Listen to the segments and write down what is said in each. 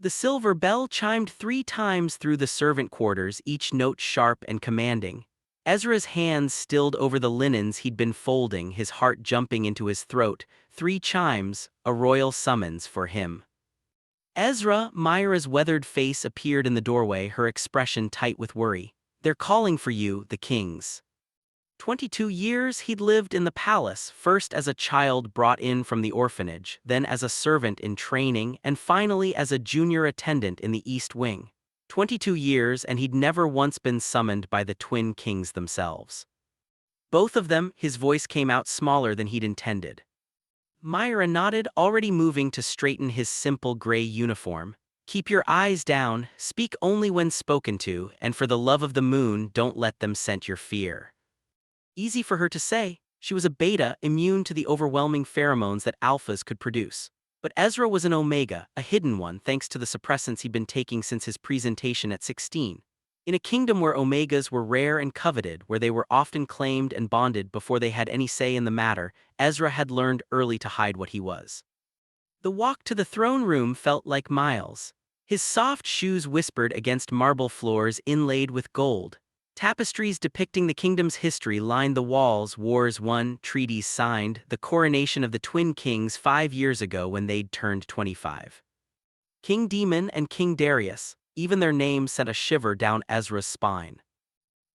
The silver bell chimed 3 times through the servant quarters, each note sharp and commanding. Ezra's hands stilled over the linens he'd been folding, his heart jumping into his throat. 3 chimes, a royal summons for him. Ezra, Myra's weathered face appeared in the doorway, her expression tight with worry. "They're calling for you, the kings." 22 years he'd lived in the palace, first as a child brought in from the orphanage, then as a servant in training, and finally as a junior attendant in the East Wing. 22 years, and he'd never once been summoned by the twin kings themselves. Both of them, his voice came out smaller than he'd intended. Myra nodded, already moving to straighten his simple gray uniform. "Keep your eyes down, speak only when spoken to, and for the love of the moon, don't let them scent your fear." Easy for her to say. She was a beta, immune to the overwhelming pheromones that alphas could produce. But Ezra was an omega, a hidden one thanks to the suppressants he'd been taking since his presentation at 16. In a kingdom where omegas were rare and coveted, where they were often claimed and bonded before they had any say in the matter, Ezra had learned early to hide what he was. The walk to the throne room felt like miles. His soft shoes whispered against marble floors inlaid with gold. Tapestries depicting the kingdom's history lined the walls, wars won, treaties signed, the coronation of the twin kings 5 years ago when they'd turned 25. King Daemon and King Darius, even their names sent a shiver down Ezra's spine.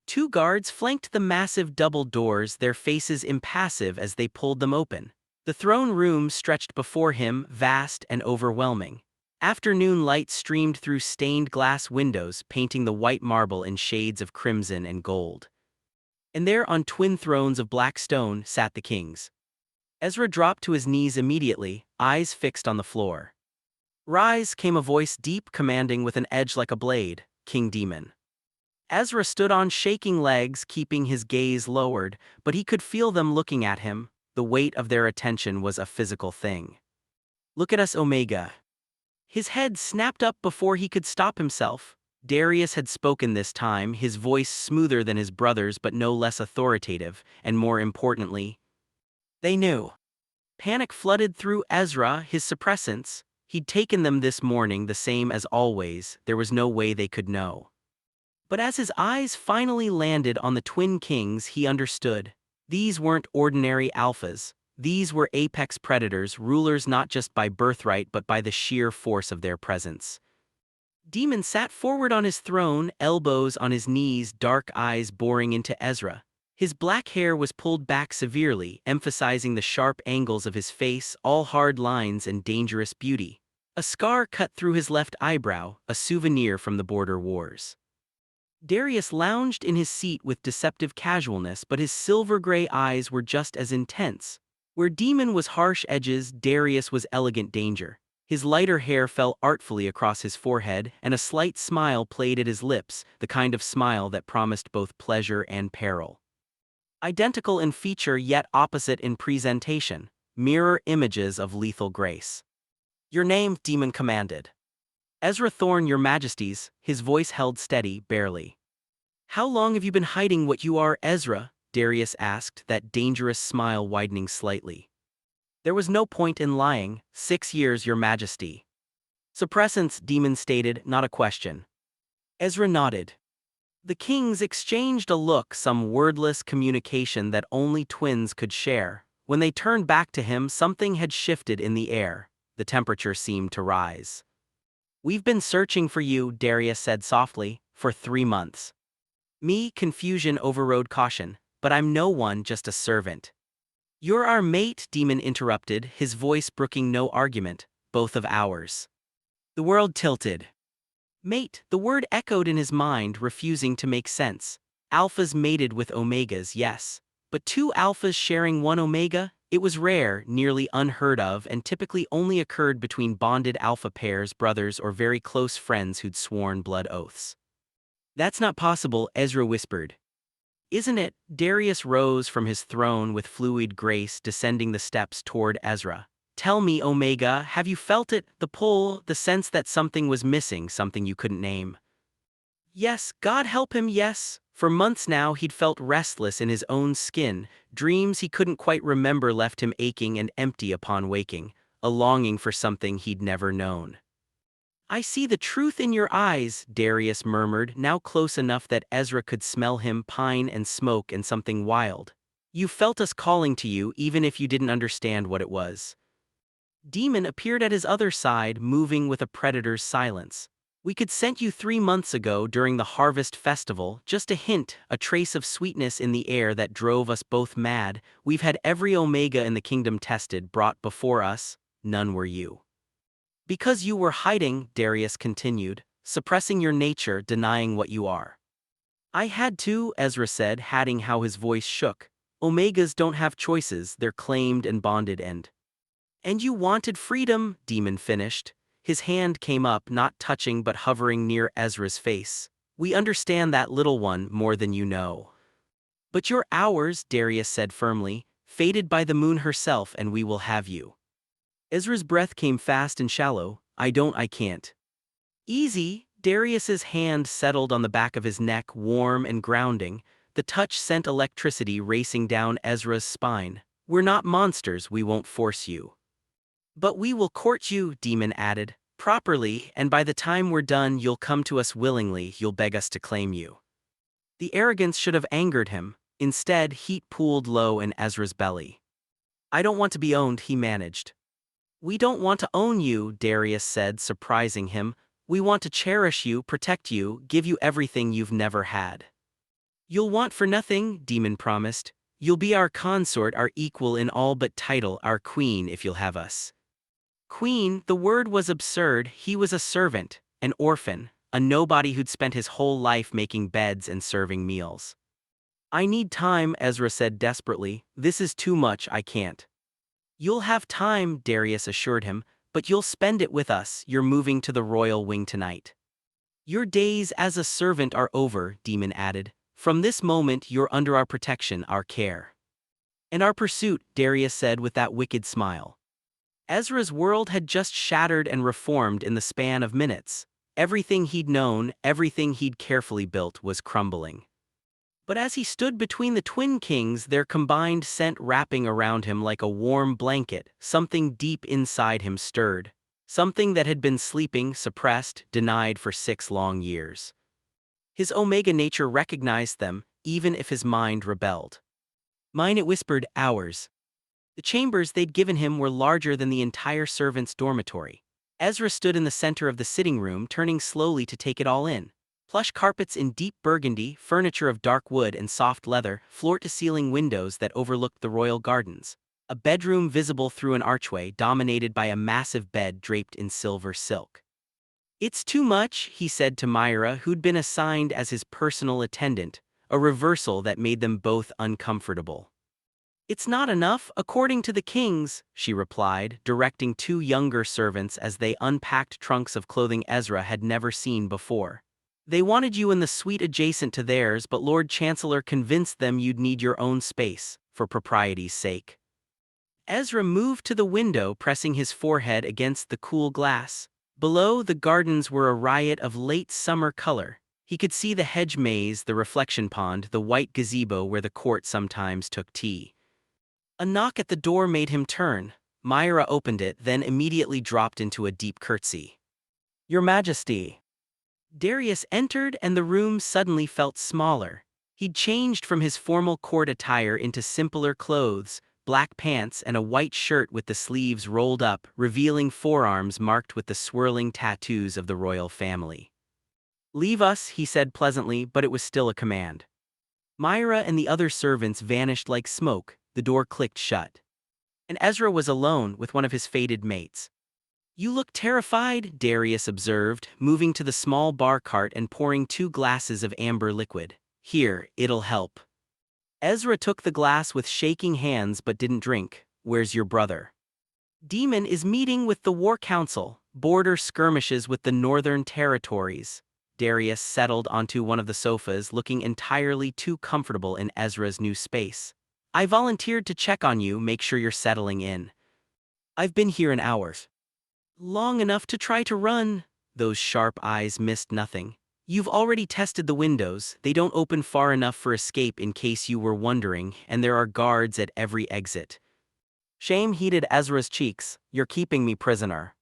2 guards flanked the massive double doors, their faces impassive as they pulled them open. The throne room stretched before him, vast and overwhelming. Afternoon light streamed through stained glass windows, painting the white marble in shades of crimson and gold. And there, on twin thrones of black stone, sat the kings. Ezra dropped to his knees immediately, eyes fixed on the floor. "Rise," came a voice deep, commanding with an edge like a blade. "King Daemon." Ezra stood on shaking legs, keeping his gaze lowered, but he could feel them looking at him. The weight of their attention was a physical thing. "Look at us, Omega." His head snapped up before he could stop himself. Darius had spoken this time, his voice smoother than his brother's but no less authoritative, and more importantly, they knew. Panic flooded through Ezra, his suppressants. He'd taken them this morning the same as always, there was no way they could know. But as his eyes finally landed on the twin kings, he understood. These weren't ordinary alphas. These were apex predators, rulers not just by birthright but by the sheer force of their presence. Daemon sat forward on his throne, elbows on his knees, dark eyes boring into Ezra. His black hair was pulled back severely, emphasizing the sharp angles of his face, all hard lines and dangerous beauty. A scar cut through his left eyebrow, a souvenir from the border wars. Darius lounged in his seat with deceptive casualness, but his silver-gray eyes were just as intense. Where Daemon was harsh edges, Darius was elegant danger. His lighter hair fell artfully across his forehead, and a slight smile played at his lips, the kind of smile that promised both pleasure and peril. Identical in feature yet opposite in presentation, mirror images of lethal grace. "Your name," Daemon commanded. "Ezra Thorne, your majesties," his voice held steady, barely. "How long have you been hiding what you are, Ezra?" Darius asked, that dangerous smile widening slightly. "There was no point in lying. 6 years, your majesty." "Suppressants," Daemon stated, not a question. Ezra nodded. The kings exchanged a look, some wordless communication that only twins could share. When they turned back to him, something had shifted in the air. The temperature seemed to rise. "We've been searching for you," Darius said softly, "for 3 months. Me, confusion overrode caution. But I'm no one, just a servant." "You're our mate," Daemon interrupted, his voice brooking no argument. "Both of ours." The world tilted. Mate, the word echoed in his mind, refusing to make sense. Alphas mated with omegas, yes. But 2 alphas sharing 1 omega? It was rare, nearly unheard of, and typically only occurred between bonded alpha pairs, brothers, or very close friends who'd sworn blood oaths. "That's not possible," Ezra whispered. "Isn't it?" Darius rose from his throne with fluid grace, descending the steps toward Ezra. "Tell me, Omega, have you felt it, the pull, the sense that something was missing, something you couldn't name?" Yes, God help him, yes. For months now he'd felt restless in his own skin. Dreams he couldn't quite remember left him aching and empty upon waking, a longing for something he'd never known. I see the truth in your eyes, Darius murmured, now close enough that Ezra could smell him, pine and smoke and something wild. You felt us calling to you even if you didn't understand what it was. Daemon appeared at his other side, moving with a predator's silence. We could sent you 3 months ago during the harvest festival, just a hint, a trace of sweetness in the air that drove us both mad. We've had every Omega in the kingdom tested, brought before us, none were you. Because you were hiding, Darius continued, suppressing your nature, denying what you are. I had to, Ezra said, adding how his voice shook. Omegas don't have choices, they're claimed and bonded And you wanted freedom, Daemon finished. His hand came up, not touching but hovering near Ezra's face. We understand that, little one, more than you know. But you're ours, Darius said firmly, fated by the moon herself, and we will have you. Ezra's breath came fast and shallow. I can't. Easy, Darius's hand settled on the back of his neck, warm and grounding. The touch sent electricity racing down Ezra's spine. We're not monsters, we won't force you. But we will court you, Daemon added, properly, and by the time we're done you'll come to us willingly, you'll beg us to claim you. The arrogance should have angered him. Instead, heat pooled low in Ezra's belly. I don't want to be owned, he managed. We don't want to own you, Darius said, surprising him. We want to cherish you, protect you, give you everything you've never had. You'll want for nothing, Daemon promised. You'll be our consort, our equal in all but title, our queen if you'll have us. Queen, the word was absurd. He was a servant, an orphan, a nobody who'd spent his whole life making beds and serving meals. I need time, Ezra said desperately. This is too much, I can't. You'll have time, Darius assured him, but you'll spend it with us. You're moving to the royal wing tonight. Your days as a servant are over, Daemon added. From this moment you're under our protection, our care. And our pursuit, Darius said with that wicked smile. Ezra's world had just shattered and reformed in the span of minutes. Everything he'd known, everything he'd carefully built was crumbling. But as he stood between the twin kings, their combined scent wrapping around him like a warm blanket, something deep inside him stirred. Something that had been sleeping, suppressed, denied for 6 long years. His Omega nature recognized them, even if his mind rebelled. Mine, it whispered, ours. The chambers they'd given him were larger than the entire servants' dormitory. Ezra stood in the center of the sitting room, turning slowly to take it all in. Plush carpets in deep burgundy, furniture of dark wood and soft leather, floor-to-ceiling windows that overlooked the royal gardens. A bedroom visible through an archway dominated by a massive bed draped in silver silk. It's too much, he said to Myra, who'd been assigned as his personal attendant, a reversal that made them both uncomfortable. It's not enough, according to the kings, she replied, directing 2 younger servants as they unpacked trunks of clothing Ezra had never seen before. They wanted you in the suite adjacent to theirs, but Lord Chancellor convinced them you'd need your own space, for propriety's sake. Ezra moved to the window, pressing his forehead against the cool glass. Below, the gardens were a riot of late summer color. He could see the hedge maze, the reflection pond, the white gazebo where the court sometimes took tea. A knock at the door made him turn. Myra opened it, then immediately dropped into a deep curtsy. Your Majesty. Darius entered, and the room suddenly felt smaller. He'd changed from his formal court attire into simpler clothes, black pants and a white shirt with the sleeves rolled up, revealing forearms marked with the swirling tattoos of the royal family. Leave us, he said pleasantly, but it was still a command. Myra and the other servants vanished like smoke, the door clicked shut. And Ezra was alone with one of his fated mates. You look terrified, Darius observed, moving to the small bar cart and pouring 2 glasses of amber liquid. Here, it'll help. Ezra took the glass with shaking hands but didn't drink. Where's your brother? Daemon is meeting with the War Council, border skirmishes with the Northern Territories. Darius settled onto one of the sofas, looking entirely too comfortable in Ezra's new space. I volunteered to check on you, make sure you're settling in. I've been here an hour. Long enough to try to run. Those sharp eyes missed nothing. You've already tested the windows, they don't open far enough for escape in case you were wondering, and there are guards at every exit. Shame heated Ezra's cheeks. You're keeping me prisoner.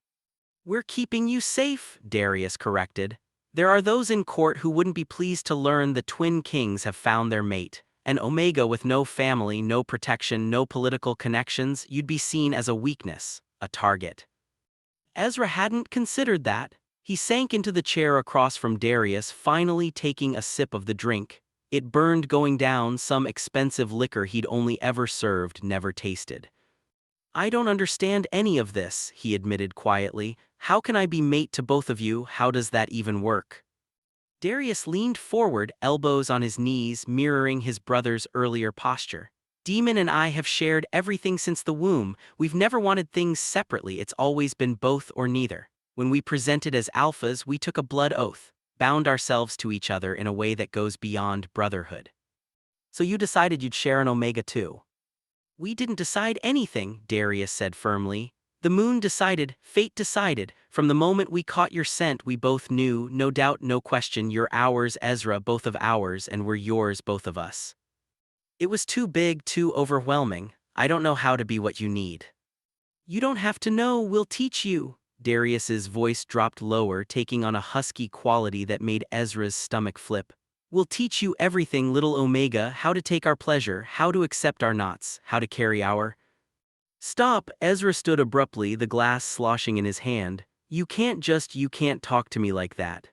We're keeping you safe, Darius corrected. There are those in court who wouldn't be pleased to learn the twin kings have found their mate. An Omega with no family, no protection, no political connections, you'd be seen as a weakness, a target. Ezra hadn't considered that. He sank into the chair across from Darius, finally taking a sip of the drink. It burned going down, some expensive liquor he'd only ever served, never tasted. I don't understand any of this, he admitted quietly. How can I be mate to both of you? How does that even work? Darius leaned forward, elbows on his knees, mirroring his brother's earlier posture. Daemon and I have shared everything since the womb. We've never wanted things separately, it's always been both or neither. When we presented as alphas, we took a blood oath, bound ourselves to each other in a way that goes beyond brotherhood. So you decided you'd share an Omega too? We didn't decide anything, Darius said firmly. The moon decided, fate decided. From the moment we caught your scent, we both knew, no doubt, no question, you're ours, Ezra, both of ours, and we're yours, both of us. It was too big, too overwhelming. I don't know how to be what you need. You don't have to know, we'll teach you. Darius's voice dropped lower, taking on a husky quality that made Ezra's stomach flip. We'll teach you everything, little Omega, how to take our pleasure, how to accept our knots, how to carry our... Stop, Ezra stood abruptly, the glass sloshing in his hand. You can't talk to me like that.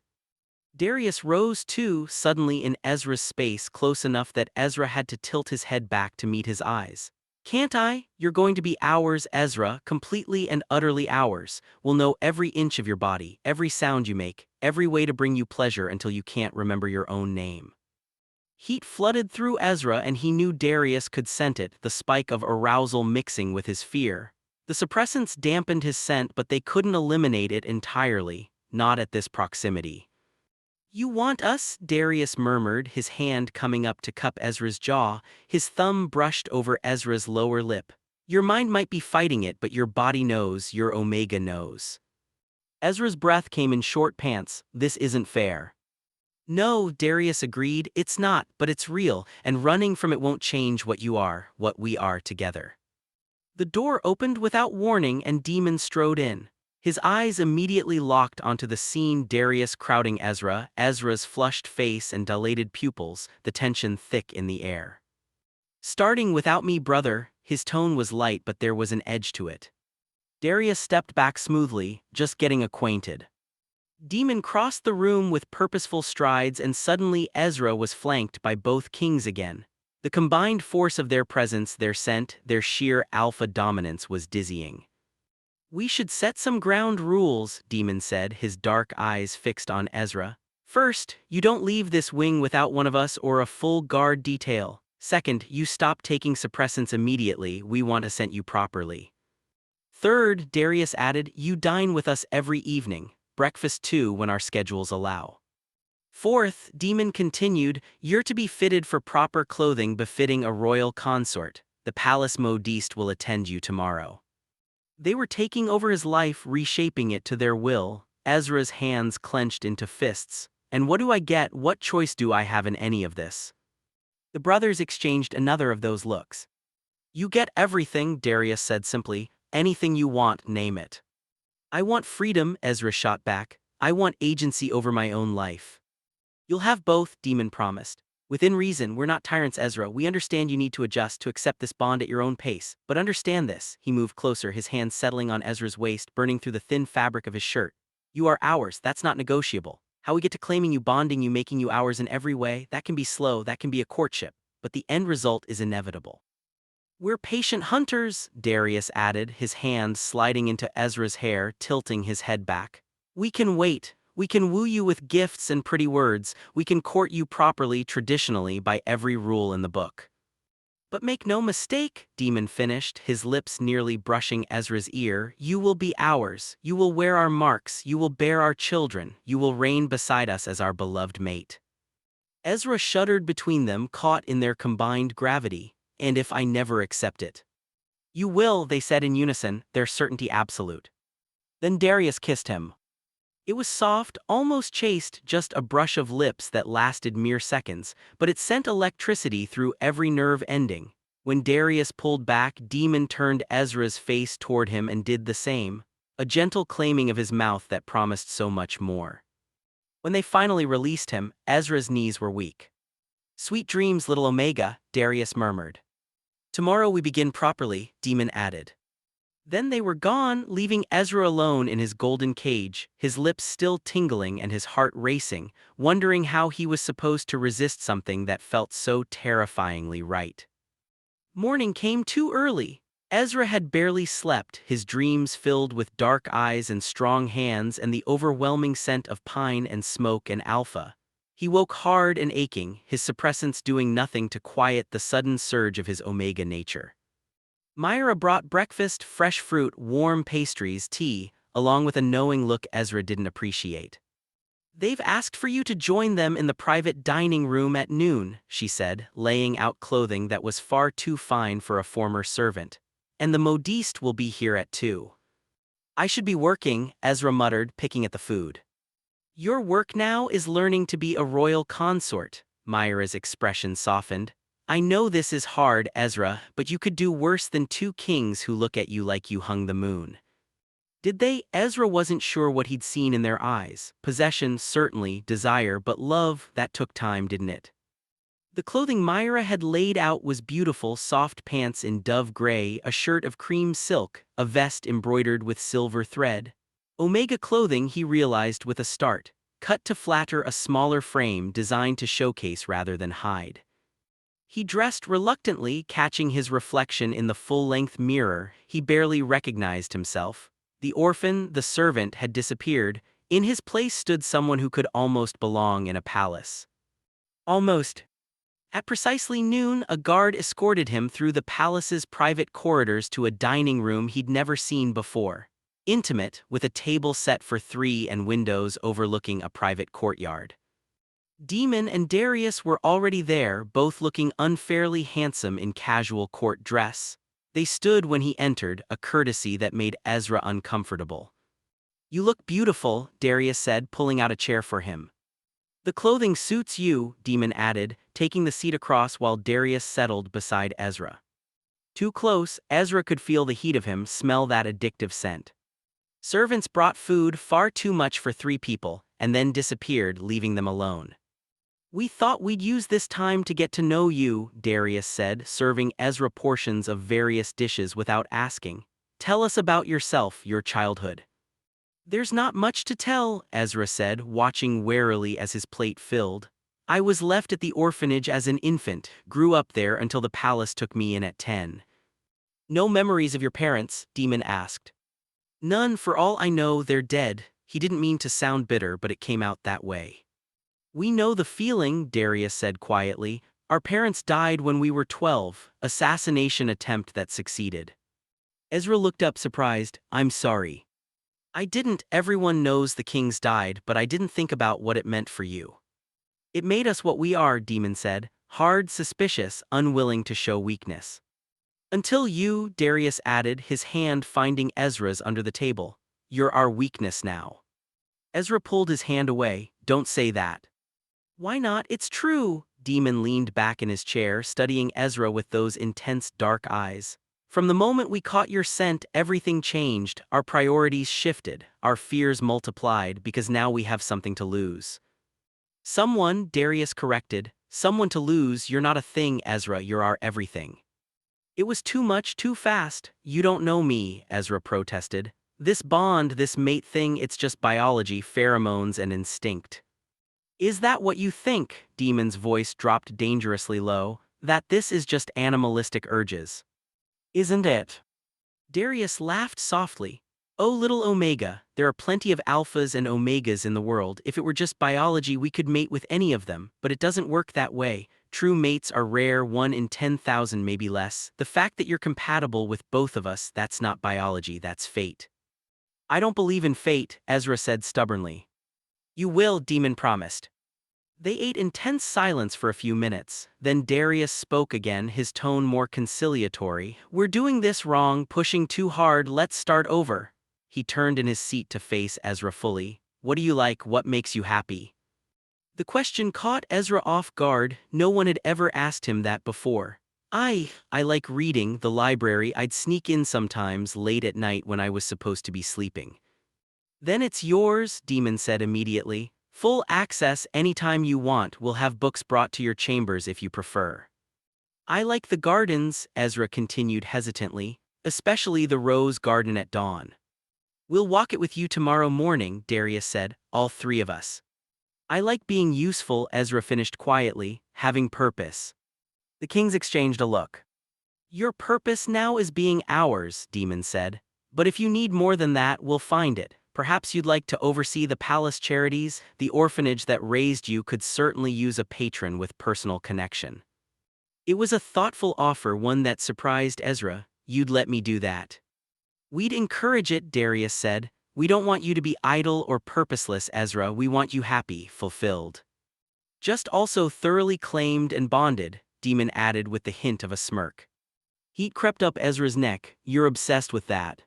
Darius rose too, suddenly in Ezra's space, close enough that Ezra had to tilt his head back to meet his eyes. Can't I? You're going to be ours, Ezra, completely and utterly ours. We'll know every inch of your body, every sound you make, every way to bring you pleasure until you can't remember your own name. Heat flooded through Ezra and he knew Darius could scent it, the spike of arousal mixing with his fear. The suppressants dampened his scent, but they couldn't eliminate it entirely, not at this proximity. You want us? Darius murmured, his hand coming up to cup Ezra's jaw, his thumb brushed over Ezra's lower lip. Your mind might be fighting it, but your body knows, your Omega knows. Ezra's breath came in short pants. This isn't fair. No, Darius agreed, it's not, but it's real, and running from it won't change what you are, what we are together. The door opened without warning and Daemon strode in. His eyes immediately locked onto the scene, Darius crowding Ezra, Ezra's flushed face and dilated pupils, the tension thick in the air. Starting without me, brother, his tone was light but there was an edge to it. Darius stepped back smoothly, just getting acquainted. Daemon crossed the room with purposeful strides and suddenly Ezra was flanked by both kings again. The combined force of their presence, their scent, their sheer alpha dominance was dizzying. We should set some ground rules, Daemon said, his dark eyes fixed on Ezra. First, you don't leave this wing without one of us or a full guard detail. Second, you stop taking suppressants immediately, we want to scent you properly. Third, Darius added, you dine with us every evening, breakfast too when our schedules allow. Fourth, Daemon continued, you're to be fitted for proper clothing befitting a royal consort. The palace modiste will attend you tomorrow. They were taking over his life, reshaping it to their will. Ezra's hands clenched into fists. And what do I get? What choice do I have in any of this? The brothers exchanged another of those looks. You get everything, Darius said simply. Anything you want, name it. I want freedom, Ezra shot back. I want agency over my own life. You'll have both, Daemon promised. Within reason, we're not tyrants, Ezra. We understand you need to adjust to accept this bond at your own pace. But understand this. He moved closer, his hand settling on Ezra's waist, burning through the thin fabric of his shirt. You are ours, that's not negotiable. How we get to claiming you, bonding you, making you ours in every way, that can be slow, that can be a courtship. But the end result is inevitable. We're patient hunters, Darius added, his hand sliding into Ezra's hair, tilting his head back. We can wait. We can woo you with gifts and pretty words. We can court you properly, traditionally, by every rule in the book. But make no mistake, Daemon finished, his lips nearly brushing Ezra's ear, you will be ours. You will wear our marks. You will bear our children. You will reign beside us as our beloved mate. Ezra shuddered between them, caught in their combined gravity. And if I never accept it? You will, they said in unison, their certainty absolute. Then Darius kissed him. It was soft, almost chaste, just a brush of lips that lasted mere seconds, but it sent electricity through every nerve ending. When Darius pulled back, Daemon turned Ezra's face toward him and did the same. a gentle claiming of his mouth that promised so much more. When they finally released him, Ezra's knees were weak. "Sweet dreams, little Omega," Darius murmured. "Tomorrow we begin properly," Daemon added. Then they were gone, leaving Ezra alone in his golden cage, his lips still tingling and his heart racing, wondering how he was supposed to resist something that felt so terrifyingly right. Morning came too early. Ezra had barely slept, his dreams filled with dark eyes and strong hands and the overwhelming scent of pine and smoke and alpha. He woke hard and aching, his suppressants doing nothing to quiet the sudden surge of his Omega nature. Myra brought breakfast, fresh fruit, warm pastries, tea, along with a knowing look Ezra didn't appreciate. "They've asked for you to join them in the private dining room at noon," she said, laying out clothing that was far too fine for a former servant. "And the modiste will be here at 2. "I should be working," Ezra muttered, picking at the food. "Your work now is learning to be a royal consort," Myra's expression softened. "I know this is hard, Ezra, but you could do worse than 2 kings who look at you like you hung the moon." Did they? Ezra wasn't sure what he'd seen in their eyes. Possession, certainly, desire, but love, that took time, didn't it? The clothing Myra had laid out was beautiful: soft pants in dove gray, a shirt of cream silk, a vest embroidered with silver thread. Omega clothing, he realized with a start, cut to flatter a smaller frame designed to showcase rather than hide. He dressed reluctantly, catching his reflection in the full-length mirror. He barely recognized himself. The orphan, the servant, had disappeared. In his place stood someone who could almost belong in a palace. Almost. At precisely noon, a guard escorted him through the palace's private corridors to a dining room he'd never seen before. Intimate, with a table set for 3 and windows overlooking a private courtyard. Daemon and Darius were already there, both looking unfairly handsome in casual court dress. They stood when he entered, a courtesy that made Ezra uncomfortable. "You look beautiful," Darius said, pulling out a chair for him. "The clothing suits you," Daemon added, taking the seat across while Darius settled beside Ezra. Too close, Ezra could feel the heat of him, smell that addictive scent. Servants brought food, far too much for 3 people, and then disappeared, leaving them alone. "We thought we'd use this time to get to know you," Darius said, serving Ezra portions of various dishes without asking. "Tell us about yourself, your childhood." "There's not much to tell," Ezra said, watching warily as his plate filled. "I was left at the orphanage as an infant, grew up there until the palace took me in at 10. "No memories of your parents?" Daemon asked. "None. For all I know, they're dead." He didn't mean to sound bitter, but it came out that way. "We know the feeling," Darius said quietly. "Our parents died when we were 12, assassination attempt that succeeded." Ezra looked up surprised. "I'm sorry." "I didn't. Everyone knows the kings died, but I didn't think about what it meant for you." "It made us what we are," Daemon said, hard, suspicious, unwilling to show weakness. "Until you," Darius added, his hand finding Ezra's under the table. "You're our weakness now." Ezra pulled his hand away. "Don't say that." "Why not? It's true." Daemon leaned back in his chair, studying Ezra with those intense dark eyes. "From the moment we caught your scent, everything changed. Our priorities shifted, our fears multiplied, because now we have something to lose." "Someone," Darius corrected. "Someone to lose. You're not a thing, Ezra, you're our everything." "It was too much, too fast." "You don't know me," Ezra protested. "This bond, this mate thing, it's just biology, pheromones and instinct." "Is that what you think?" Daemon's voice dropped dangerously low. "That this is just animalistic urges?" "Isn't it?" Darius laughed softly. "Oh, little Omega, there are plenty of alphas and omegas in the world. If it were just biology, we could mate with any of them, but it doesn't work that way. True mates are rare, 1 in 10,000, maybe less. The fact that you're compatible with both of us, that's not biology, that's fate." "I don't believe in fate," Ezra said stubbornly. "You will," Daemon promised. They ate in tense silence for a few minutes. Then Darius spoke again, his tone more conciliatory. "We're doing this wrong, pushing too hard, let's start over." He turned in his seat to face Ezra fully. "What do you like? What makes you happy?" The question caught Ezra off guard. No one had ever asked him that before. I like reading, the library. I'd sneak in sometimes late at night when I was supposed to be sleeping. Then it's yours, Demon said immediately. Full access anytime you want. We'll have books brought to your chambers if you prefer. I like the gardens, Ezra continued hesitantly, especially the rose garden at dawn. We'll walk it with you tomorrow morning, Darius said, all three of us. I like being useful, Ezra finished quietly, having purpose. The kings exchanged a look. Your purpose now is being ours, Demon said. But if you need more than that, we'll find it. Perhaps you'd like to oversee the palace charities. The orphanage that raised you could certainly use a patron with personal connection. It was a thoughtful offer, one that surprised Ezra. You'd let me do that? We'd encourage it, Darius said. We don't want you to be idle or purposeless, Ezra. We want you happy, fulfilled. Just also thoroughly claimed and bonded, Demon added with the hint of a smirk. Heat crept up Ezra's neck. You're obsessed with that.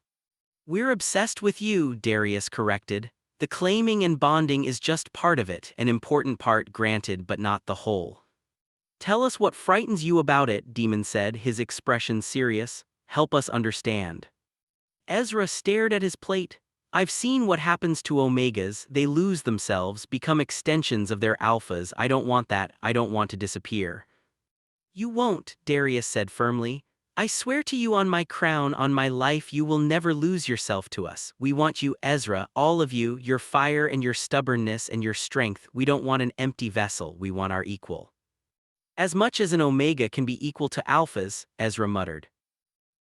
We're obsessed with you, Darius corrected. The claiming and bonding is just part of it, an important part, granted, but not the whole. Tell us what frightens you about it, Demon said, his expression serious. Help us understand. Ezra stared at his plate. I've seen what happens to omegas. They lose themselves, become extensions of their alphas. I don't want that. I don't want to disappear. You won't, Darius said firmly. I swear to you on my crown, on my life, you will never lose yourself to us. We want you, Ezra, all of you, your fire and your stubbornness and your strength. We don't want an empty vessel. We want our equal. As much as an omega can be equal to alphas, Ezra muttered.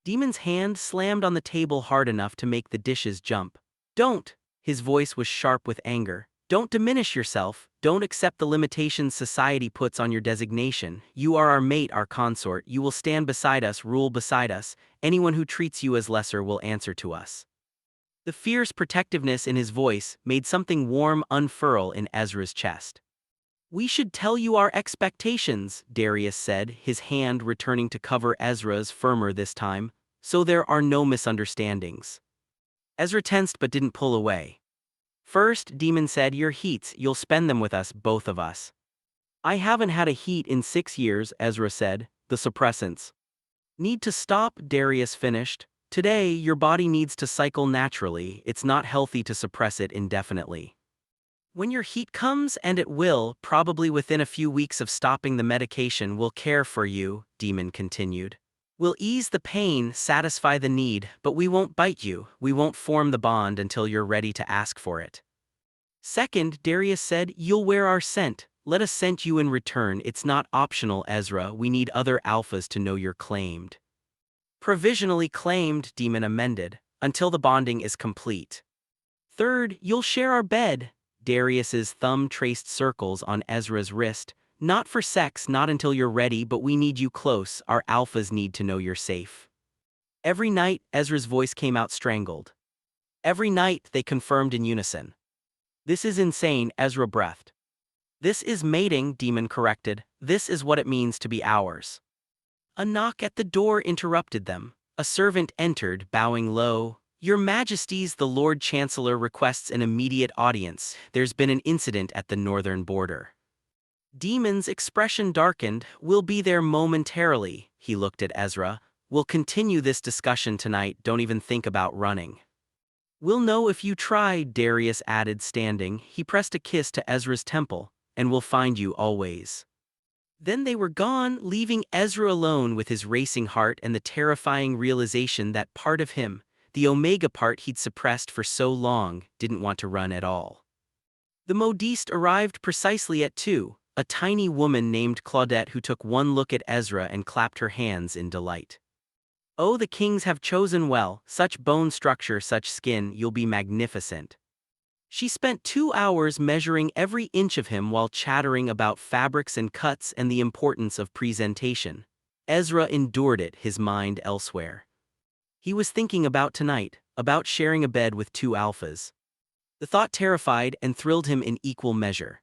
Demon's hand slammed on the table hard enough to make the dishes jump. Don't! His voice was sharp with anger. Don't diminish yourself. Don't accept the limitations society puts on your designation. You are our mate, our consort. You will stand beside us, rule beside us. Anyone who treats you as lesser will answer to us. The fierce protectiveness in his voice made something warm unfurl in Ezra's chest. We should tell you our expectations, Darius said, his hand returning to cover Ezra's firmer this time, so there are no misunderstandings. Ezra tensed but didn't pull away. First, Demon said, your heats, you'll spend them with us, both of us. I haven't had a heat in 6 years, Ezra said, the suppressants. Need to stop, Darius finished. Today, your body needs to cycle naturally. It's not healthy to suppress it indefinitely. When your heat comes, and it will, probably within a few weeks of stopping the medication, we'll care for you, Demon continued. We'll ease the pain, satisfy the need, but we won't bite you. We won't form the bond until you're ready to ask for it. Second, Darius said, you'll wear our scent. Let us scent you in return. It's not optional, Ezra. We need other alphas to know you're claimed. Provisionally claimed, Demon amended, until the bonding is complete. Third, you'll share our bed. Darius's thumb traced circles on Ezra's wrist. Not for sex, not until you're ready, but we need you close. Our alphas need to know you're safe. Every night, Ezra's voice came out strangled. Every night, they confirmed in unison. This is insane, Ezra breathed. This is mating, Demon corrected. This is what it means to be ours. A knock at the door interrupted them. A servant entered, bowing low. Your Majesties, the Lord Chancellor requests an immediate audience. There's been an incident at the northern border. Demon's expression darkened. We'll be there momentarily, he looked at Ezra. We'll continue this discussion tonight, don't even think about running. We'll know if you try, Darius added, standing. He pressed a kiss to Ezra's temple. And we'll find you always. Then they were gone, leaving Ezra alone with his racing heart and the terrifying realization that part of him, the Omega part he'd suppressed for so long, didn't want to run at all. The modiste arrived precisely at 2, a tiny woman named Claudette who took one look at Ezra and clapped her hands in delight. Oh, the kings have chosen well, such bone structure, such skin, you'll be magnificent. She spent 2 hours measuring every inch of him while chattering about fabrics and cuts and the importance of presentation. Ezra endured it, his mind elsewhere. He was thinking about tonight, about sharing a bed with 2 alphas. The thought terrified and thrilled him in equal measure.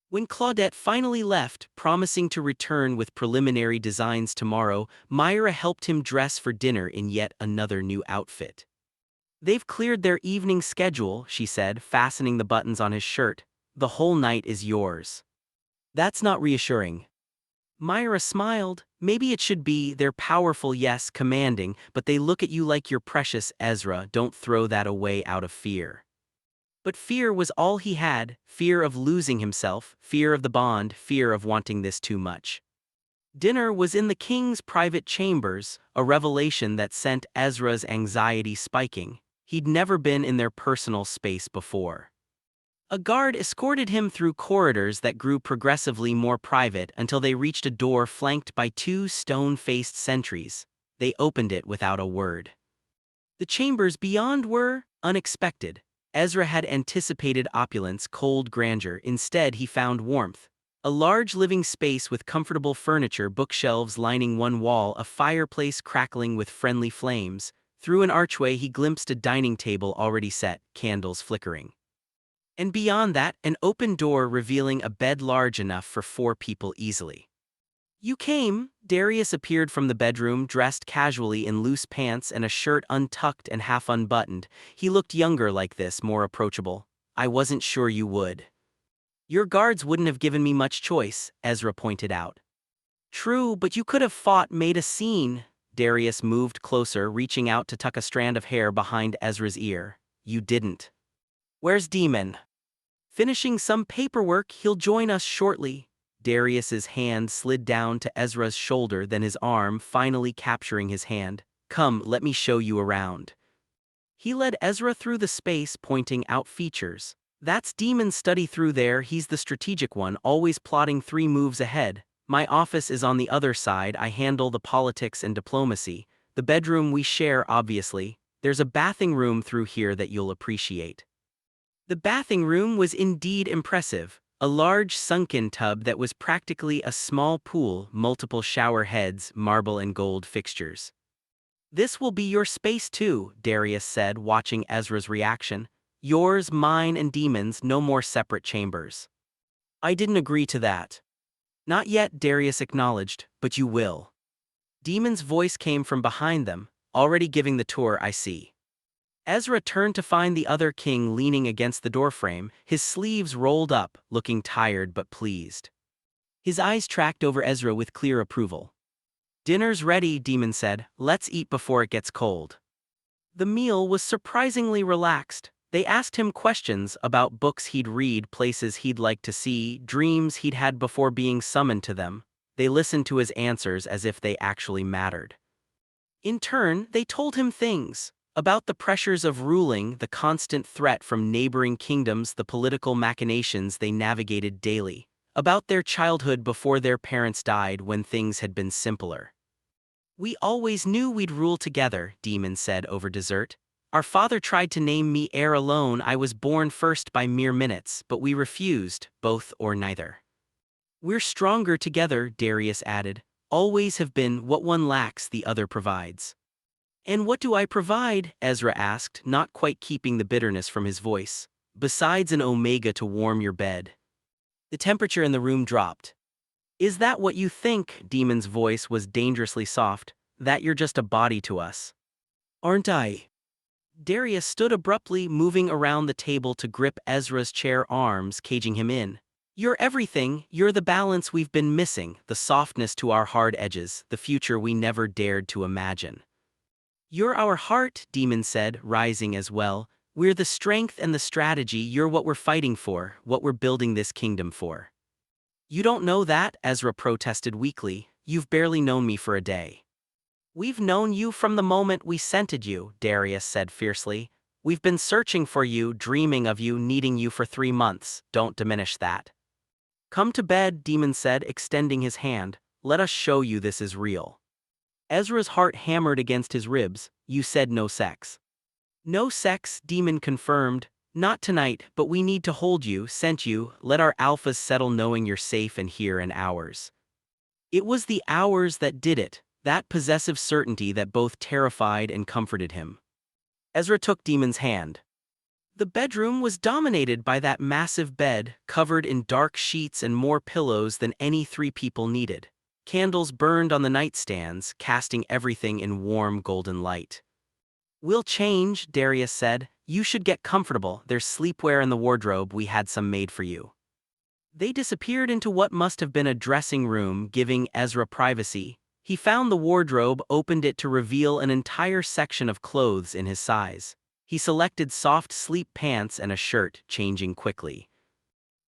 When Claudette finally left, promising to return with preliminary designs tomorrow, Myra helped him dress for dinner in yet another new outfit. They've cleared their evening schedule, she said, fastening the buttons on his shirt. The whole night is yours. That's not reassuring. Myra smiled. Maybe it should be, they're powerful, yes, commanding, but they look at you like you're precious, Ezra. Don't throw that away out of fear. But fear was all he had, fear of losing himself, fear of the bond, fear of wanting this too much. Dinner was in the king's private chambers, a revelation that sent Ezra's anxiety spiking. He'd never been in their personal space before. A guard escorted him through corridors that grew progressively more private until they reached a door flanked by two stone-faced sentries. They opened it without a word. The chambers beyond were unexpected. Ezra had anticipated opulence, cold grandeur. Instead, he found warmth. A large living space with comfortable furniture, bookshelves lining one wall, a fireplace crackling with friendly flames. Through an archway, he glimpsed a dining table already set, candles flickering. And beyond that, an open door revealing a bed large enough for 4 people easily. "You came." Darius appeared from the bedroom, dressed casually in loose pants and a shirt untucked and half unbuttoned. He looked younger like this, more approachable. "I wasn't sure you would." "Your guards wouldn't have given me much choice," Ezra pointed out. "True, but you could have fought, made a scene." Darius moved closer, reaching out to tuck a strand of hair behind Ezra's ear. "You didn't." "Where's Daemon?" "Finishing some paperwork, he'll join us shortly." Darius's hand slid down to Ezra's shoulder, then his arm finally capturing his hand. "Come, let me show you around." He led Ezra through the space, pointing out features. "That's Daemon's study through there. He's the strategic one, always plotting 3 moves ahead. My office is on the other side. I handle the politics and diplomacy. The bedroom we share, obviously. There's a bathing room through here that you'll appreciate." The bathing room was indeed impressive. A large sunken tub that was practically a small pool, multiple shower heads, marble and gold fixtures. "This will be your space too," Darius said, watching Ezra's reaction. "Yours, mine, and Daemon's, no more separate chambers." "I didn't agree to that." "Not yet," Darius acknowledged, "but you will." Daemon's voice came from behind them. "Already giving the tour, I see." Ezra turned to find the other king leaning against the doorframe, his sleeves rolled up, looking tired but pleased. His eyes tracked over Ezra with clear approval. "Dinner's ready," Daemon said. "Let's eat before it gets cold." The meal was surprisingly relaxed. They asked him questions about books he'd read, places he'd like to see, dreams he'd had before being summoned to them. They listened to his answers as if they actually mattered. In turn, they told him things. About the pressures of ruling, the constant threat from neighboring kingdoms, the political machinations they navigated daily. About their childhood before their parents died, when things had been simpler. "We always knew we'd rule together," Daemon said over dessert. "Our father tried to name me heir alone. I was born first by mere minutes, but we refused, both or neither." "We're stronger together," Darius added. "Always have been. What one lacks, the other provides." "And what do I provide?" Ezra asked, not quite keeping the bitterness from his voice. "Besides an omega to warm your bed." The temperature in the room dropped. "Is that what you think?" Daemon's voice was dangerously soft. "That you're just a body to us?" "Aren't I?" Darius stood abruptly, moving around the table to grip Ezra's chair arms, caging him in. "You're everything. You're the balance we've been missing, the softness to our hard edges, the future we never dared to imagine." "You're our heart," Daemon said, rising as well. "We're the strength and the strategy. You're what we're fighting for, what we're building this kingdom for." "You don't know that," Ezra protested weakly. "You've barely known me for a day." "We've known you from the moment we scented you," Darius said fiercely. "We've been searching for you, dreaming of you, needing you for 3 months. Don't diminish that." "Come to bed," Daemon said, extending his hand. "Let us show you this is real." Ezra's heart hammered against his ribs. "You said no sex." "No sex," Daemon confirmed. "Not tonight, but we need to hold you, scent you, let our alphas settle knowing you're safe and here in ours." It was the hours that did it, that possessive certainty that both terrified and comforted him. Ezra took Daemon's hand. The bedroom was dominated by that massive bed, covered in dark sheets and more pillows than any 3 people needed. Candles burned on the nightstands, casting everything in warm golden light. "We'll change," Darius said. "You should get comfortable. There's sleepwear in the wardrobe. We had some made for you." They disappeared into what must have been a dressing room, giving Ezra privacy. He found the wardrobe, opened it to reveal an entire section of clothes in his size. He selected soft sleep pants and a shirt, changing quickly.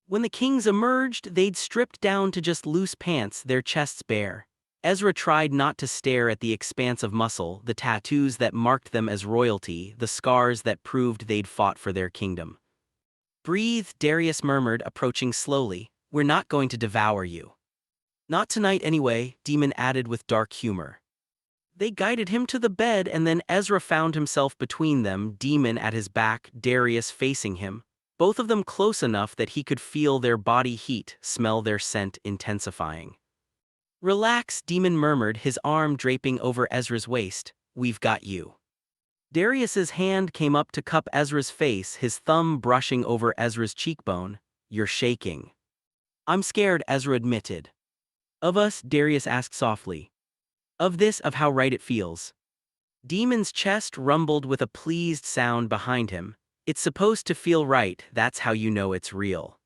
When the kings emerged, they'd stripped down to just loose pants, their chests bare. Ezra tried not to stare at the expanse of muscle, the tattoos that marked them as royalty, the scars that proved they'd fought for their kingdom. "Breathe," Darius murmured, approaching slowly. "We're not going to devour you." "Not tonight anyway," Daemon added with dark humor. They guided him to the bed, and then Ezra found himself between them, Daemon at his back, Darius facing him. Both of them close enough that he could feel their body heat, smell their scent intensifying. "Relax," Daemon murmured, his arm draping over Ezra's waist. "We've got you." Darius's hand came up to cup Ezra's face, his thumb brushing over Ezra's cheekbone. "You're shaking." "I'm scared," Ezra admitted. "Of us?" Darius asked softly. "Of this, of how right it feels." Daemon's chest rumbled with a pleased sound behind him. "It's supposed to feel right, that's how you know it's real."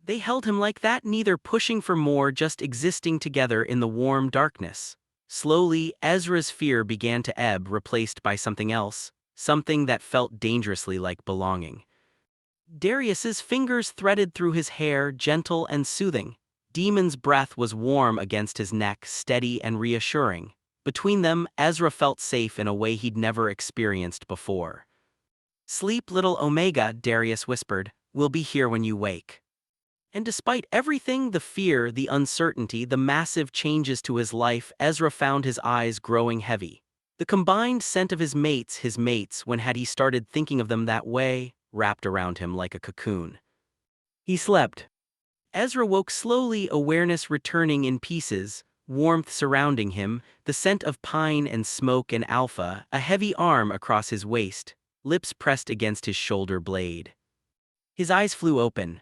They held him like that, neither pushing for more, just existing together in the warm darkness. Slowly, Ezra's fear began to ebb, replaced by something else, something that felt dangerously like belonging. Darius's fingers threaded through his hair, gentle and soothing. Daemon's breath was warm against his neck, steady and reassuring. Between them, Ezra felt safe in a way he'd never experienced before. "Sleep, little Omega," Darius whispered. "We'll be here when you wake." And despite everything, the fear, the uncertainty, the massive changes to his life, Ezra found his eyes growing heavy. The combined scent of his mates, when had he started thinking of them that way, wrapped around him like a cocoon. He slept. Ezra woke slowly, awareness returning in pieces, warmth surrounding him, the scent of pine and smoke and alpha, a heavy arm across his waist, lips pressed against his shoulder blade. His eyes flew open.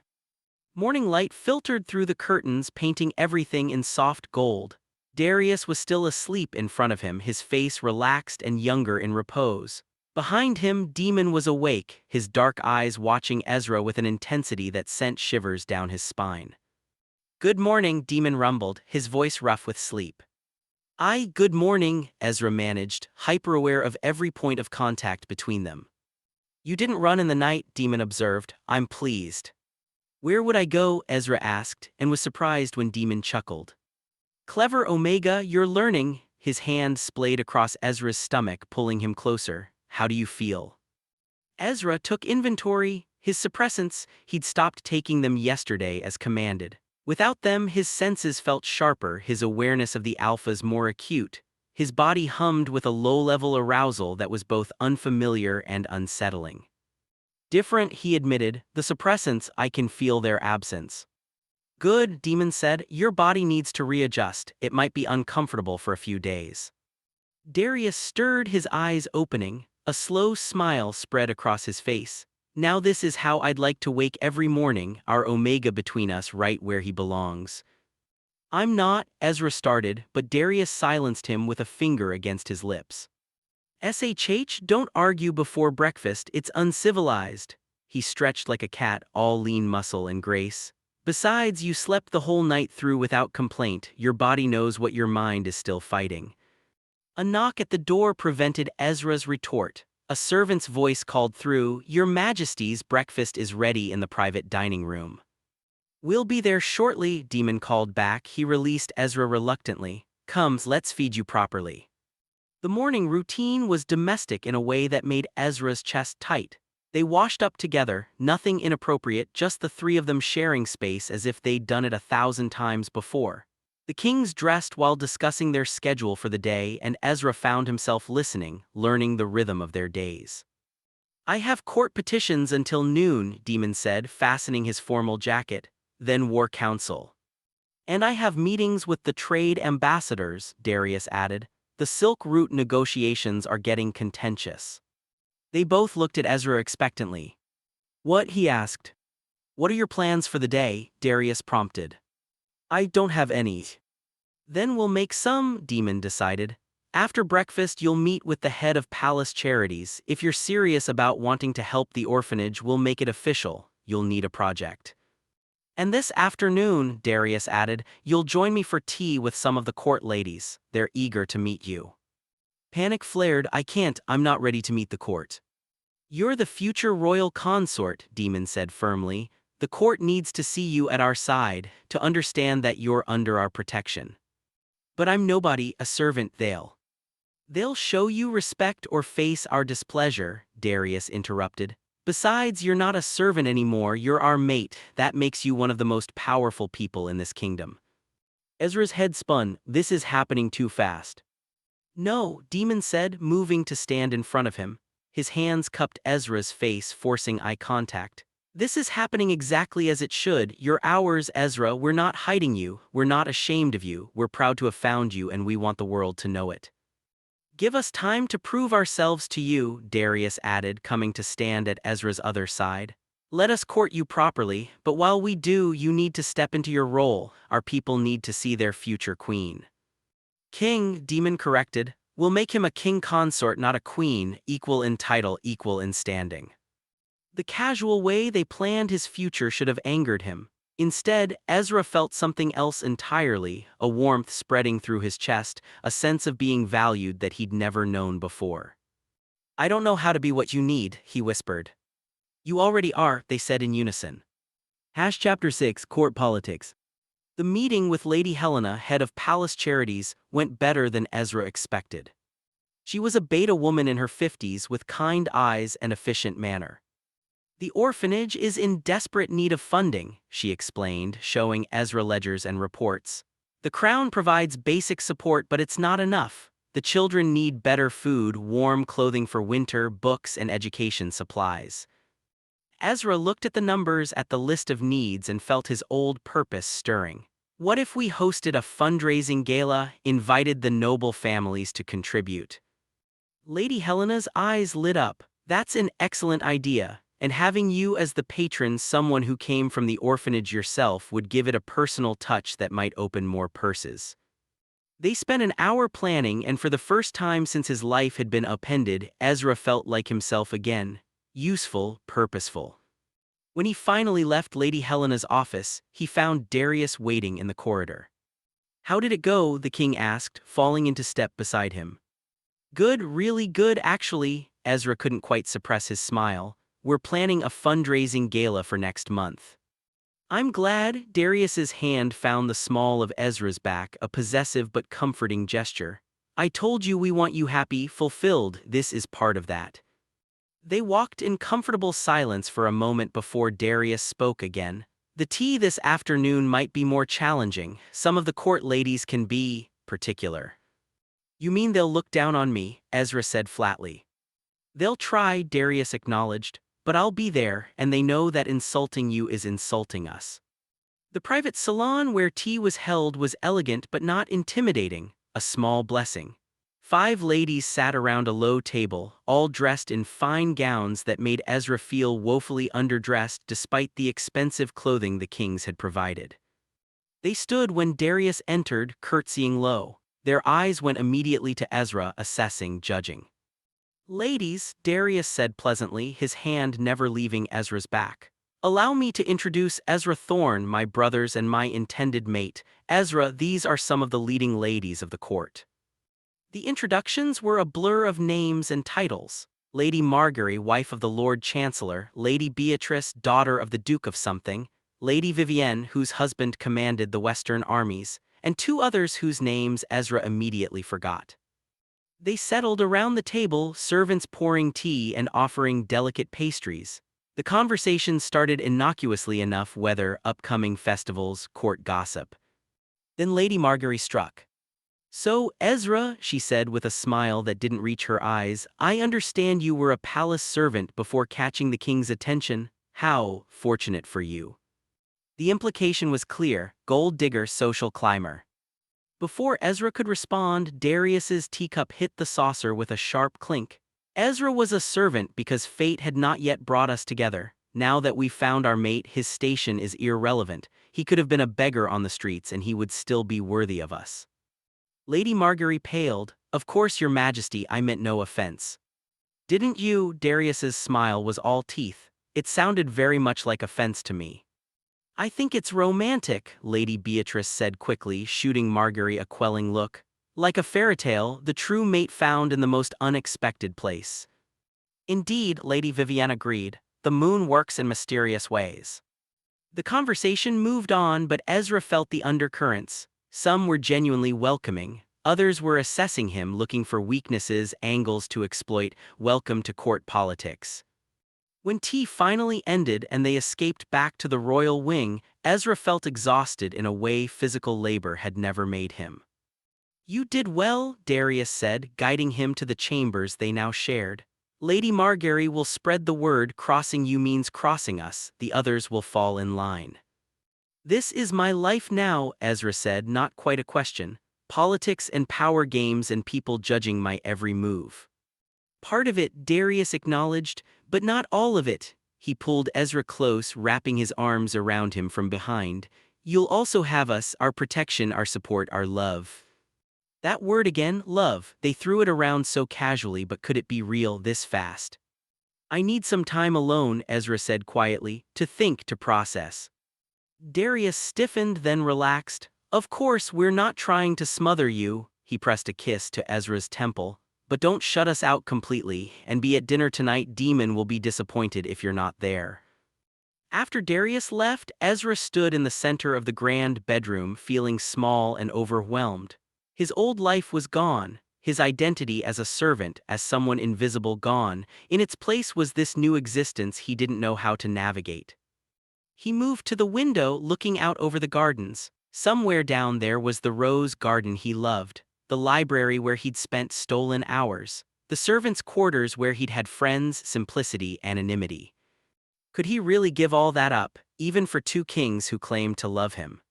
Morning light filtered through the curtains, painting everything in soft gold. Darius was still asleep in front of him, his face relaxed and younger in repose. Behind him, Daemon was awake, his dark eyes watching Ezra with an intensity that sent shivers down his spine. "Good morning," Daemon rumbled, his voice rough with sleep. Good morning," Ezra managed, hyper-aware of every point of contact between them. "You didn't run in the night," Daemon observed. "I'm pleased." "Where would I go?" Ezra asked, and was surprised when Daemon chuckled. "Clever Omega, you're learning." His hand splayed across Ezra's stomach, pulling him closer. "How do you feel?" Ezra took inventory. His suppressants, he'd stopped taking them yesterday as commanded. Without them, his senses felt sharper, his awareness of the alphas more acute. His body hummed with a low-level arousal that was both unfamiliar and unsettling. "Different," he admitted. "The suppressants, I can feel their absence." "Good," Daemon said. "Your body needs to readjust. It might be uncomfortable for a few days." Darius stirred, his eyes opening. A slow smile spread across his face. "Now this is how I'd like to wake every morning, our Omega between us, right where he belongs." "I'm not," Ezra started, but Darius silenced him with a finger against his lips. Don't argue before breakfast, it's uncivilized." He stretched like a cat, all lean muscle and grace. "Besides, you slept the whole night through without complaint, your body knows what your mind is still fighting." A knock at the door prevented Ezra's retort. A servant's voice called through, "Your Majesty's breakfast is ready in the private dining room." "We'll be there shortly," Daemon called back. He released Ezra reluctantly. "Come, let's feed you properly." The morning routine was domestic in a way that made Ezra's chest tight. They washed up together, nothing inappropriate, just the three of them sharing space as if they'd done it 1,000 times before. The kings dressed while discussing their schedule for the day, and Ezra found himself listening, learning the rhythm of their days. "I have court petitions until noon," Daemon said, fastening his formal jacket, "then war council. And I have meetings with the trade ambassadors," Darius added. "The Silk Route negotiations are getting contentious." They both looked at Ezra expectantly. "What?" he asked. "What are your plans for the day?" Darius prompted. "I don't have any." "Then we'll make some," Daemon decided. "After breakfast you'll meet with the head of palace charities. If you're serious about wanting to help the orphanage, we'll make it official. You'll need a project." And this afternoon, Darius added, you'll join me for tea with some of the court ladies. They're eager to meet you. Panic flared, I'm not ready to meet the court. You're the future royal consort, Daemon said firmly. The court needs to see you at our side, to understand that you're under our protection. But I'm nobody, a servant, They'll show you respect or face our displeasure, Darius interrupted. Besides, you're not a servant anymore, you're our mate. That makes you one of the most powerful people in this kingdom. Ezra's head spun. This is happening too fast. No, Daemon said, moving to stand in front of him. His hands cupped Ezra's face, forcing eye contact. This is happening exactly as it should. You're ours, Ezra. We're not hiding you. We're not ashamed of you. We're proud to have found you, and we want the world to know it. Give us time to prove ourselves to you, Darius added, coming to stand at Ezra's other side. Let us court you properly, but while we do, you need to step into your role. Our people need to see their future queen. King, Daemon corrected. We'll make him a king consort, not a queen, equal in title, equal in standing. The casual way they planned his future should have angered him. Instead, Ezra felt something else entirely, a warmth spreading through his chest, a sense of being valued that he'd never known before. I don't know how to be what you need, he whispered. You already are, they said in unison. Chapter 6, Court Politics. The meeting with Lady Helena, head of Palace Charities, went better than Ezra expected. She was a beta woman in her 50s with kind eyes and efficient manner. The orphanage is in desperate need of funding, she explained, showing Ezra ledgers and reports. The Crown provides basic support, but it's not enough. The children need better food, warm clothing for winter, books, and education supplies. Ezra looked at the numbers at the list of needs and felt his old purpose stirring. What if we hosted a fundraising gala, invited the noble families to contribute? Lady Helena's eyes lit up. That's an excellent idea. And having you as the patron, someone who came from the orphanage yourself, would give it a personal touch that might open more purses. They spent an hour planning, and for the first time since his life had been upended, Ezra felt like himself again. Useful, purposeful. When he finally left Lady Helena's office, he found Darius waiting in the corridor. How did it go? The king asked, falling into step beside him. Good, really good actually. Ezra couldn't quite suppress his smile. We're planning a fundraising gala for next month. I'm glad. Darius's hand found the small of Ezra's back, a possessive but comforting gesture. I told you we want you happy, fulfilled. This is part of that. They walked in comfortable silence for a moment before Darius spoke again. The tea this afternoon might be more challenging. Some of the court ladies can be particular. You mean they'll look down on me? Ezra said flatly. They'll try, Darius acknowledged. But I'll be there, and they know that insulting you is insulting us. The private salon where tea was held was elegant but not intimidating, a small blessing. 5 ladies sat around a low table, all dressed in fine gowns that made Ezra feel woefully underdressed despite the expensive clothing the kings had provided. They stood when Darius entered, curtsying low. Their eyes went immediately to Ezra, assessing, judging. Ladies, Darius said pleasantly, his hand never leaving Ezra's back. Allow me to introduce Ezra Thorne, my brothers and my intended mate. Ezra, these are some of the leading ladies of the court. The introductions were a blur of names and titles. Lady Margery, wife of the Lord Chancellor, Lady Beatrice, daughter of the Duke of Something, Lady Vivienne, whose husband commanded the Western armies, and 2 others whose names Ezra immediately forgot. They settled around the table, servants pouring tea and offering delicate pastries. The conversation started innocuously enough, weather, upcoming festivals, court gossip. Then Lady Margery struck. So, Ezra, she said with a smile that didn't reach her eyes, I understand you were a palace servant before catching the king's attention. How fortunate for you. The implication was clear, gold digger, social climber. Before Ezra could respond, Darius's teacup hit the saucer with a sharp clink. Ezra was a servant because fate had not yet brought us together. Now that we've found our mate, his station is irrelevant. He could have been a beggar on the streets and he would still be worthy of us. Lady Margery paled. Of course, Your Majesty, I meant no offense. Didn't you? Darius's smile was all teeth. It sounded very much like offense to me. I think it's romantic, Lady Beatrice said quickly, shooting Margery a quelling look. Like a fairy tale, the true mate found in the most unexpected place. Indeed, Lady Vivienne agreed. The moon works in mysterious ways. The conversation moved on, but Ezra felt the undercurrents. Some were genuinely welcoming. Others were assessing him, looking for weaknesses, angles to exploit. Welcome to court politics. When tea finally ended and they escaped back to the royal wing, Ezra felt exhausted in a way physical labor had never made him. You did well, Darius said, guiding him to the chambers they now shared. Lady Margery will spread the word. Crossing you means crossing us, the others will fall in line. This is my life now, Ezra said, not quite a question. Politics and power games and people judging my every move. Part of it, Darius acknowledged, but not all of it. He pulled Ezra close, wrapping his arms around him from behind. You'll also have us, our protection, our support, our love. That word again, love. They threw it around so casually, but could it be real this fast? I need some time alone, Ezra said quietly, to think, to process. Darius stiffened, then relaxed. Of course, we're not trying to smother you. He pressed a kiss to Ezra's temple. But don't shut us out completely, and be at dinner tonight. Daemon will be disappointed if you're not there. After Darius left, Ezra stood in the center of the grand bedroom, feeling small and overwhelmed. His old life was gone, his identity as a servant, as someone invisible, gone. In its place was this new existence he didn't know how to navigate. He moved to the window, looking out over the gardens. Somewhere down there was the rose garden he loved, the library where he'd spent stolen hours, the servants' quarters where he'd had friends, simplicity, anonymity. Could he really give all that up, even for two kings who claimed to love him?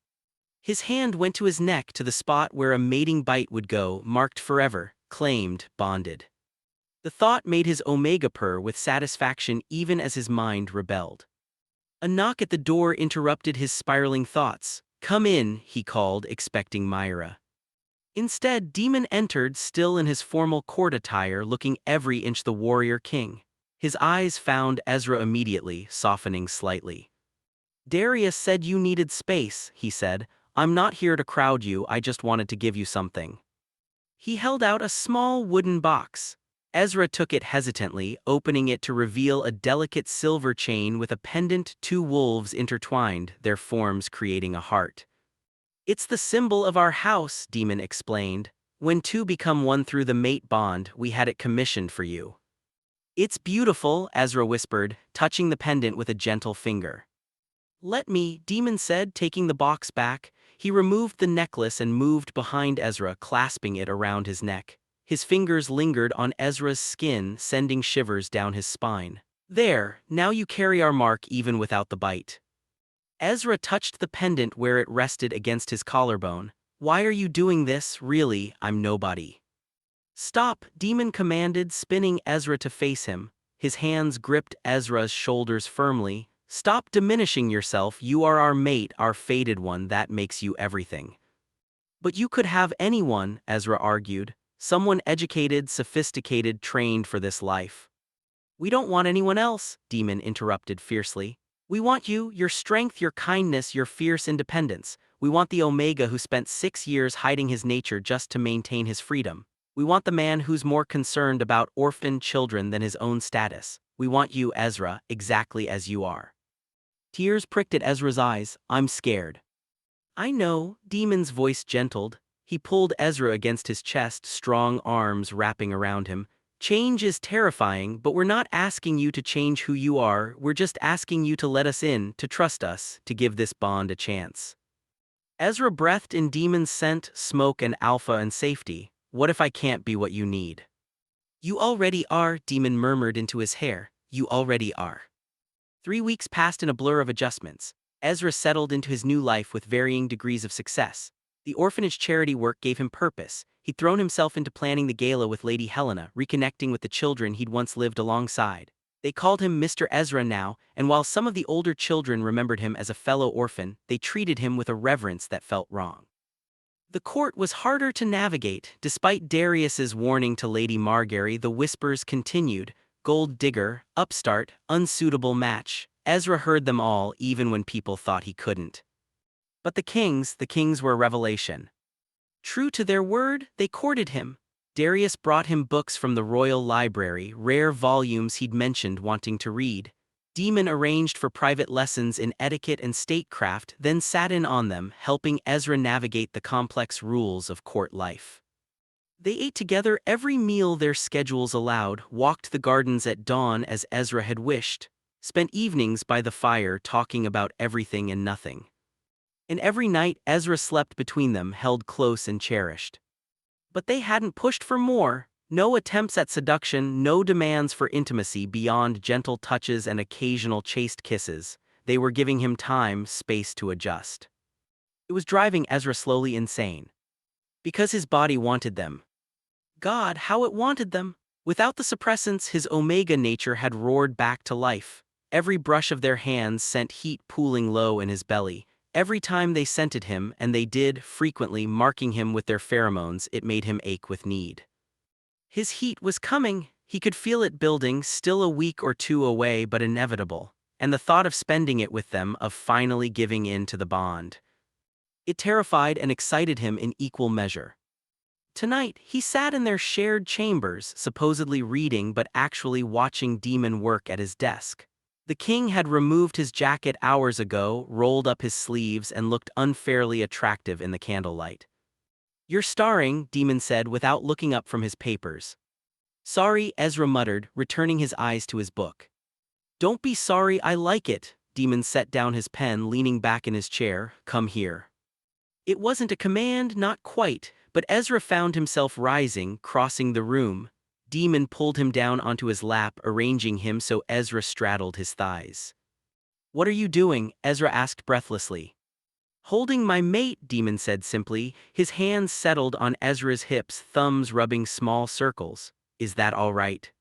His hand went to his neck, to the spot where a mating bite would go, marked forever, claimed, bonded. The thought made his omega purr with satisfaction even as his mind rebelled. A knock at the door interrupted his spiraling thoughts. Come in, he called, expecting Myra. Instead, Daemon entered, still in his formal court attire, looking every inch the warrior king. His eyes found Ezra immediately, softening slightly. Darius said you needed space, he said. I'm not here to crowd you, I just wanted to give you something. He held out a small wooden box. Ezra took it hesitantly, opening it to reveal a delicate silver chain with a pendant, two wolves intertwined, their forms creating a heart. It's the symbol of our house, Daemon explained. When two become one through the mate bond, we had it commissioned for you. It's beautiful, Ezra whispered, touching the pendant with a gentle finger. Let me, Daemon said, taking the box back. He removed the necklace and moved behind Ezra, clasping it around his neck. His fingers lingered on Ezra's skin, sending shivers down his spine. There, now you carry our mark even without the bite. Ezra touched the pendant where it rested against his collarbone. Why are you doing this? Really, I'm nobody. Stop, Daemon commanded, spinning Ezra to face him. His hands gripped Ezra's shoulders firmly. Stop diminishing yourself, you are our mate, our fated one, that makes you everything. But you could have anyone, Ezra argued. Someone educated, sophisticated, trained for this life. We don't want anyone else, Daemon interrupted fiercely. We want you, your strength, your kindness, your fierce independence. We want the Omega who spent 6 years hiding his nature just to maintain his freedom. We want the man who's more concerned about orphan children than his own status. We want you, Ezra, exactly as you are. Tears pricked at Ezra's eyes. I'm scared. I know, Daemon's voice gentled. He pulled Ezra against his chest, strong arms wrapping around him. Change is terrifying, but we're not asking you to change who you are, we're just asking you to let us in, to trust us, to give this bond a chance. Ezra breathed in Daemon's scent, smoke and alpha and safety. What if I can't be what you need? You already are, Daemon murmured into his hair. You already are. 3 weeks passed in a blur of adjustments. Ezra settled into his new life with varying degrees of success. The orphanage charity work gave him purpose. He'd thrown himself into planning the gala with Lady Helena, reconnecting with the children he'd once lived alongside. They called him Mr. Ezra now, and while some of the older children remembered him as a fellow orphan, they treated him with a reverence that felt wrong. The court was harder to navigate. Despite Darius's warning to Lady Margery, the whispers continued. Gold digger, upstart, unsuitable match. Ezra heard them all even when people thought he couldn't. But the kings were a revelation. True to their word, they courted him. Darius brought him books from the royal library, rare volumes he'd mentioned wanting to read. Daemon arranged for private lessons in etiquette and statecraft, then sat in on them, helping Ezra navigate the complex rules of court life. They ate together every meal their schedules allowed, walked the gardens at dawn as Ezra had wished, spent evenings by the fire talking about everything and nothing. And every night Ezra slept between them, held close and cherished. But they hadn't pushed for more. No attempts at seduction, no demands for intimacy beyond gentle touches and occasional chaste kisses. They were giving him time, space to adjust. It was driving Ezra slowly insane. Because his body wanted them. God, how it wanted them! Without the suppressants, his omega nature had roared back to life. Every brush of their hands sent heat pooling low in his belly. Every time they scented him, and they did, frequently marking him with their pheromones, it made him ache with need. His heat was coming. He could feel it building, still a week or two away but inevitable, and the thought of spending it with them, of finally giving in to the bond. It terrified and excited him in equal measure. Tonight, he sat in their shared chambers, supposedly reading but actually watching Daemon work at his desk. The king had removed his jacket hours ago, rolled up his sleeves, and looked unfairly attractive in the candlelight. "You're starring," Daemon said without looking up from his papers. "Sorry," Ezra muttered, returning his eyes to his book. "Don't be sorry, I like it." Daemon set down his pen, leaning back in his chair. "Come here." It wasn't a command, not quite, but Ezra found himself rising, crossing the room. Daemon pulled him down onto his lap, arranging him so Ezra straddled his thighs. "What are you doing?" Ezra asked breathlessly. "Holding my mate," Daemon said simply. His hands settled on Ezra's hips, thumbs rubbing small circles. "Is that all right?"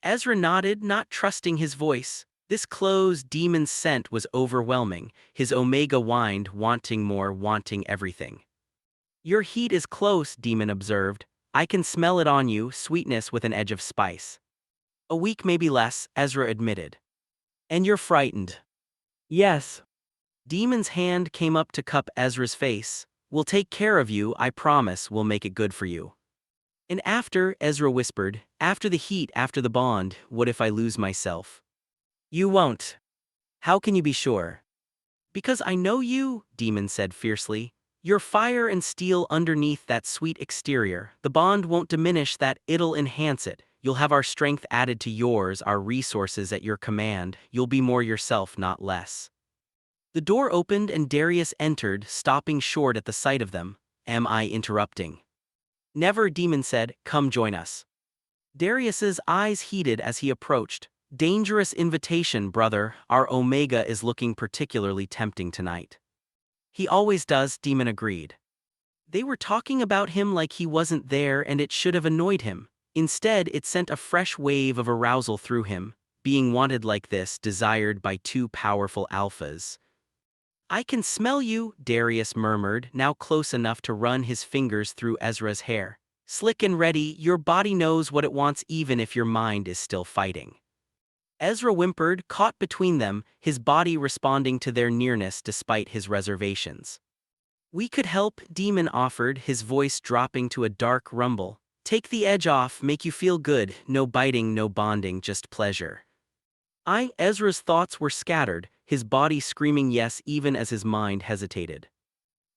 Ezra nodded, not trusting his voice. This close, Daemon's scent was overwhelming. His omega whined, wanting more, wanting everything. "Your heat is close," Daemon observed. "I can smell it on you, sweetness with an edge of spice." "A week, maybe less," Ezra admitted. "And you're frightened." "Yes." Daemon's hand came up to cup Ezra's face. "We'll take care of you, I promise we'll make it good for you." "And after," Ezra whispered, "after the heat, after the bond, what if I lose myself?" "You won't." "How can you be sure?" "Because I know you," Daemon said fiercely. "You're fire and steel underneath that sweet exterior. The bond won't diminish that, it'll enhance it. You'll have our strength added to yours, our resources at your command. You'll be more yourself, not less." The door opened and Darius entered, stopping short at the sight of them. "Am I interrupting?" "Never," Daemon said. "Come join us." Darius's eyes heated as he approached. "Dangerous invitation, brother. Our omega is looking particularly tempting tonight." "He always does," Daemon agreed. They were talking about him like he wasn't there, and it should have annoyed him. Instead, it sent a fresh wave of arousal through him. Being wanted like this, desired by two powerful alphas. "I can smell you," Darius murmured, now close enough to run his fingers through Ezra's hair. "Slick and ready, your body knows what it wants even if your mind is still fighting." Ezra whimpered, caught between them, his body responding to their nearness despite his reservations. "We could help," Daemon offered, his voice dropping to a dark rumble. "Take the edge off, make you feel good, no biting, no bonding, just pleasure." Ezra's thoughts were scattered, his body screaming yes even as his mind hesitated.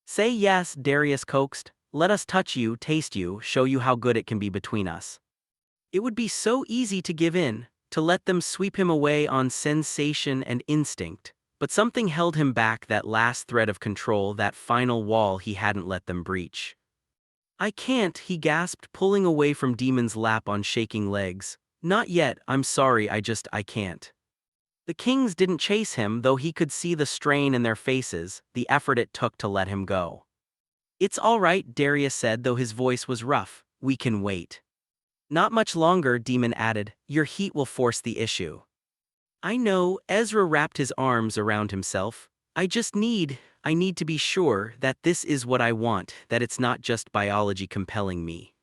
"Say yes," Darius coaxed. "Let us touch you, taste you, show you how good it can be between us." It would be so easy to give in, to let them sweep him away on sensation and instinct, but something held him back, that last thread of control, that final wall he hadn't let them breach. "I can't," he gasped, pulling away from Daemon's lap on shaking legs. "Not yet, I'm sorry, I can't." The kings didn't chase him, though he could see the strain in their faces, the effort it took to let him go. "It's all right," Darius said, though his voice was rough. "We can wait." "Not much longer," Daemon added. "Your heat will force the issue." "I know," Ezra wrapped his arms around himself. I need to be sure that this is what I want, that it's not just biology compelling me."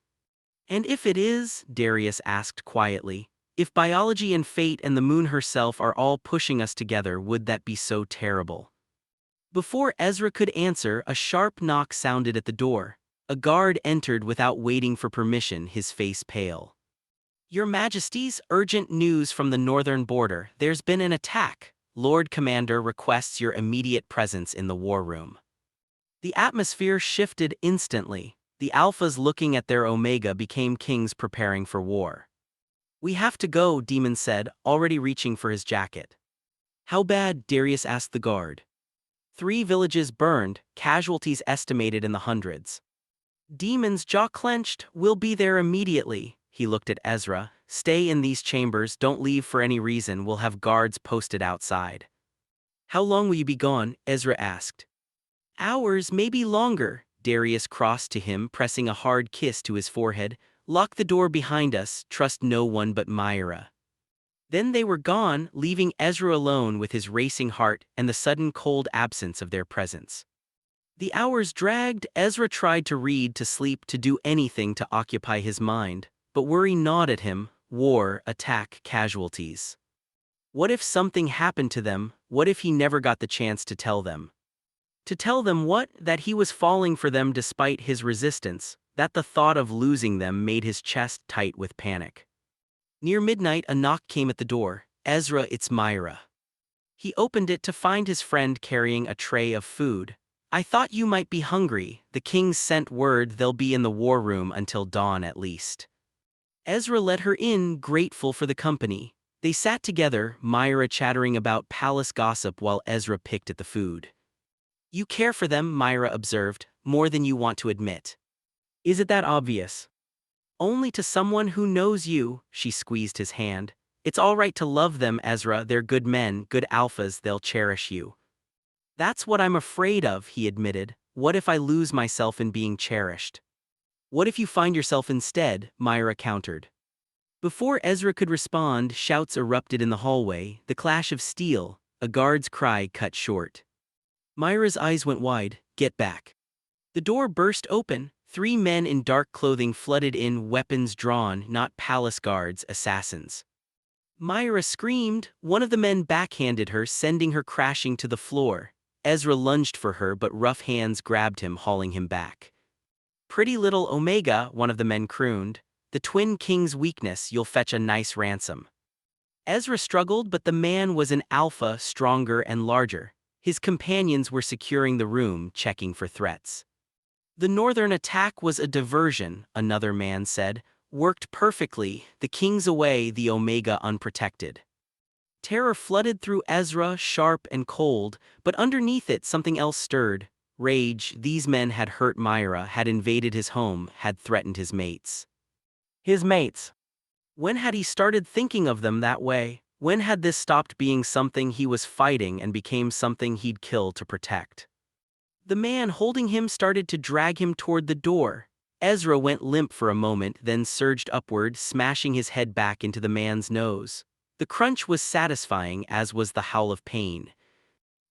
"And if it is?" Darius asked quietly. If biology and fate and the moon herself are all pushing us together, would that be so terrible? Before Ezra could answer, a sharp knock sounded at the door. A guard entered without waiting for permission, his face pale. Your Majesties, urgent news from the northern border. There's been an attack. Lord Commander requests your immediate presence in the war room. The atmosphere shifted instantly. The Alphas looking at their Omega became kings preparing for war. We have to go, Daemon said, already reaching for his jacket. How bad? Darius asked the guard. 3 villages burned, casualties estimated in the hundreds. Daemon's jaw clenched. We'll be there immediately. He looked at Ezra. Stay in these chambers, don't leave for any reason, we'll have guards posted outside. How long will you be gone? Ezra asked. Hours, maybe longer. Darius crossed to him, pressing a hard kiss to his forehead. Lock the door behind us, trust no one but Myra. Then they were gone, leaving Ezra alone with his racing heart and the sudden cold absence of their presence. The hours dragged. Ezra tried to read, to sleep, to do anything to occupy his mind, but worry gnawed at him. War, attack, casualties. What if something happened to them? What if he never got the chance to tell them? To tell them what? That he was falling for them despite his resistance, that the thought of losing them made his chest tight with panic. Near midnight, a knock came at the door. Ezra, it's Myra. He opened it to find his friend carrying a tray of food. I thought you might be hungry. The king sent word they'll be in the war room until dawn at least. Ezra let her in, grateful for the company. They sat together, Myra chattering about palace gossip while Ezra picked at the food. You care for them, Myra observed, more than you want to admit. Is it that obvious? Only to someone who knows you. She squeezed his hand. It's all right to love them, Ezra, they're good men, good alphas, they'll cherish you. That's what I'm afraid of, he admitted. What if I lose myself in being cherished? What if you find yourself instead? Myra countered. Before Ezra could respond, shouts erupted in the hallway, the clash of steel, a guard's cry cut short. Myra's eyes went wide. Get back. The door burst open. 3 men in dark clothing flooded in, weapons drawn, not palace guards, assassins. Myra screamed. One of the men backhanded her, sending her crashing to the floor. Ezra lunged for her, but rough hands grabbed him, hauling him back. Pretty little Omega, one of the men crooned. The Twin King's weakness, you'll fetch a nice ransom. Ezra struggled, but the man was an alpha, stronger and larger. His companions were securing the room, checking for threats. The northern attack was a diversion, another man said. Worked perfectly, the king's away, the Omega unprotected. Terror flooded through Ezra, sharp and cold, but underneath it something else stirred. Rage. These men had hurt Myra, had invaded his home, had threatened his mates. His mates. When had he started thinking of them that way? When had this stopped being something he was fighting and became something he'd kill to protect? The man holding him started to drag him toward the door. Ezra went limp for a moment, then surged upward, smashing his head back into the man's nose. The crunch was satisfying, as was the howl of pain.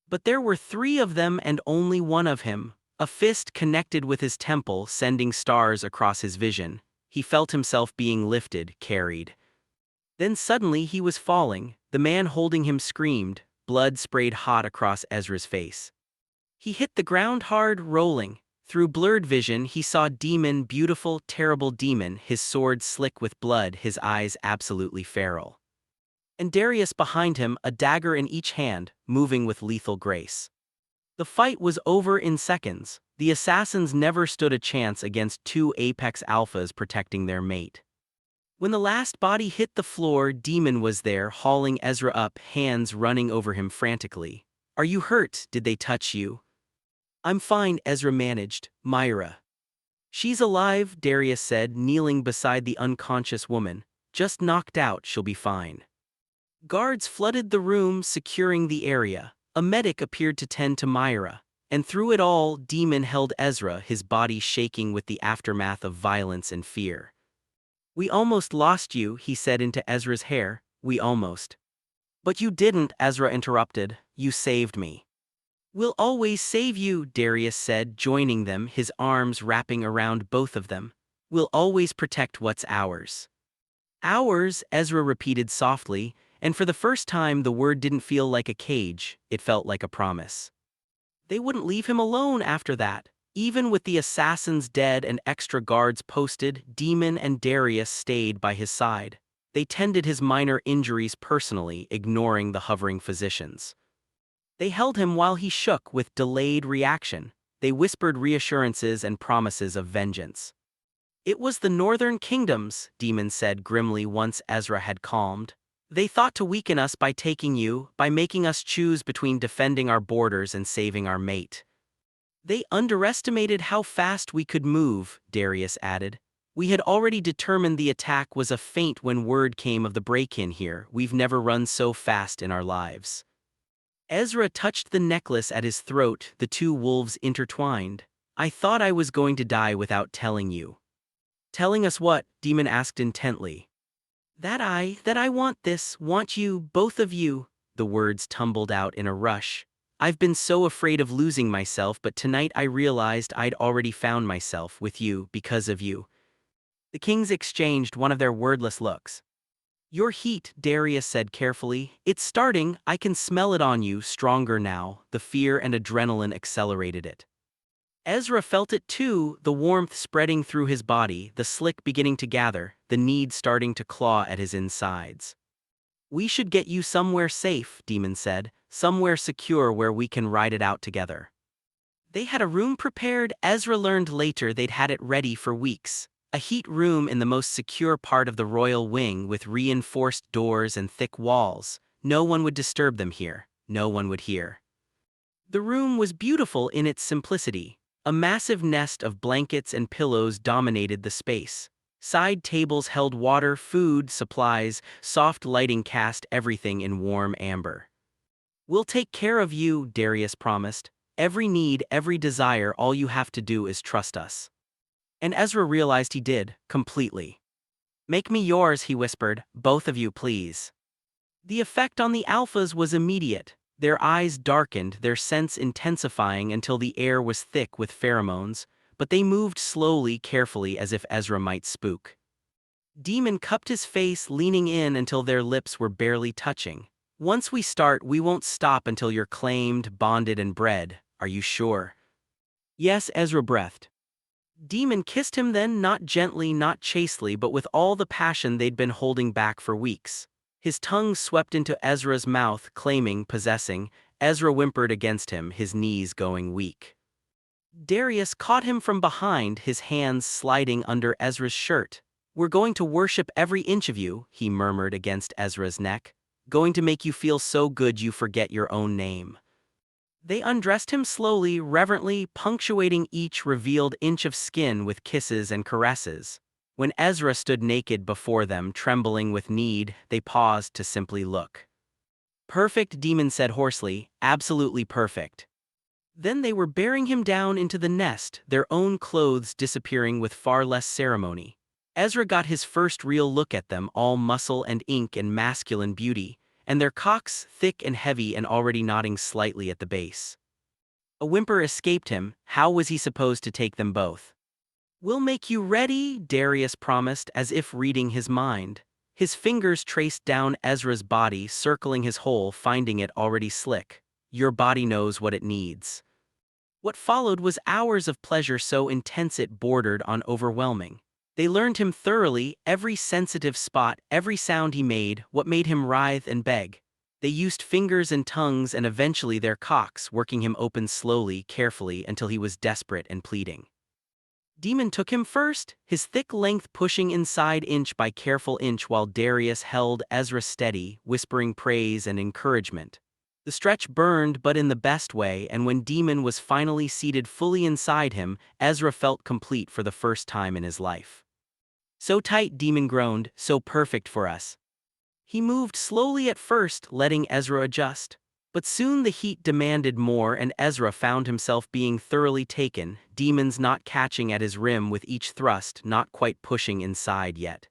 But there were 3 of them and only one of him. A fist connected with his temple, sending stars across his vision. He felt himself being lifted, carried. Then suddenly he was falling. The man holding him screamed. Blood sprayed hot across Ezra's face. He hit the ground hard, rolling. Through blurred vision, he saw Daemon, beautiful, terrible Daemon, his sword slick with blood, his eyes absolutely feral. And Darius behind him, a dagger in each hand, moving with lethal grace. The fight was over in seconds. The assassins never stood a chance against 2 apex alphas protecting their mate. When the last body hit the floor, Daemon was there, hauling Ezra up, hands running over him frantically. Are you hurt? Did they touch you? I'm fine, Ezra managed. Myra. She's alive, Darius said, kneeling beside the unconscious woman. Just knocked out, she'll be fine. Guards flooded the room, securing the area. A medic appeared to tend to Myra. And through it all, Daemon held Ezra, his body shaking with the aftermath of violence and fear. We almost lost you, he said into Ezra's hair. We almost. But you didn't, Ezra interrupted. You saved me. We'll always save you, Darius said, joining them, his arms wrapping around both of them. We'll always protect what's ours. Ours, Ezra repeated softly, and for the first time the word didn't feel like a cage, it felt like a promise. They wouldn't leave him alone after that. Even with the assassins dead and extra guards posted, Daemon and Darius stayed by his side. They tended his minor injuries personally, ignoring the hovering physicians. They held him while he shook with delayed reaction. They whispered reassurances and promises of vengeance. It was the northern kingdoms, Daemon said grimly once Ezra had calmed. They thought to weaken us by taking you, by making us choose between defending our borders and saving our mate. They underestimated how fast we could move, Darius added. We had already determined the attack was a feint when word came of the break-in here. We've never run so fast in our lives. Ezra touched the necklace at his throat, the two wolves intertwined. I thought I was going to die without telling you. Telling us what? Daemon asked intently. That I want this, want you, both of you. The words tumbled out in a rush. I've been so afraid of losing myself, but tonight I realized I'd already found myself with you because of you. The kings exchanged one of their wordless looks. Your heat, Darius said carefully. It's starting, I can smell it on you, stronger now. The fear and adrenaline accelerated it. Ezra felt it too, the warmth spreading through his body, the slick beginning to gather, the need starting to claw at his insides. We should get you somewhere safe, Daemon said, somewhere secure where we can ride it out together. They had a room prepared. Ezra learned later they'd had it ready for weeks. A heat room in the most secure part of the royal wing with reinforced doors and thick walls. No one would disturb them here. No one would hear. The room was beautiful in its simplicity. A massive nest of blankets and pillows dominated the space. Side tables held water, food, supplies, soft lighting cast everything in warm amber. We'll take care of you, Darius promised. Every need, every desire, all you have to do is trust us. And Ezra realized he did, completely. Make me yours, he whispered, both of you please. The effect on the alphas was immediate. Their eyes darkened, their sense intensifying until the air was thick with pheromones, but they moved slowly, carefully, as if Ezra might spook. Daemon cupped his face, leaning in until their lips were barely touching. Once we start, we won't stop until you're claimed, bonded, and bred. Are you sure? Yes, Ezra breathed. Daemon kissed him then, not gently, not chastely, but with all the passion they'd been holding back for weeks. His tongue swept into Ezra's mouth, claiming, possessing. Ezra whimpered against him, his knees going weak. Darius caught him from behind, his hands sliding under Ezra's shirt. We're going to worship every inch of you, he murmured against Ezra's neck. Going to make you feel so good you forget your own name. They undressed him slowly, reverently, punctuating each revealed inch of skin with kisses and caresses. When Ezra stood naked before them, trembling with need, they paused to simply look. Perfect, Daemon said hoarsely, absolutely perfect. Then they were bearing him down into the nest, their own clothes disappearing with far less ceremony. Ezra got his first real look at them, all muscle and ink and masculine beauty, and their cocks thick and heavy and already nodding slightly at the base. A whimper escaped him. How was he supposed to take them both? We'll make you ready, Darius promised, as if reading his mind. His fingers traced down Ezra's body, circling his hole, finding it already slick. Your body knows what it needs. What followed was hours of pleasure so intense it bordered on overwhelming. They learned him thoroughly, every sensitive spot, every sound he made, what made him writhe and beg. They used fingers and tongues and eventually their cocks, working him open slowly, carefully, until he was desperate and pleading. Daemon took him first, his thick length pushing inside inch by careful inch while Darius held Ezra steady, whispering praise and encouragement. The stretch burned, but in the best way, and when Daemon was finally seated fully inside him, Ezra felt complete for the first time in his life. So tight, Daemon groaned, so perfect for us. He moved slowly at first, letting Ezra adjust. But soon the heat demanded more and Ezra found himself being thoroughly taken, demons not catching at his rim with each thrust, not quite pushing inside yet.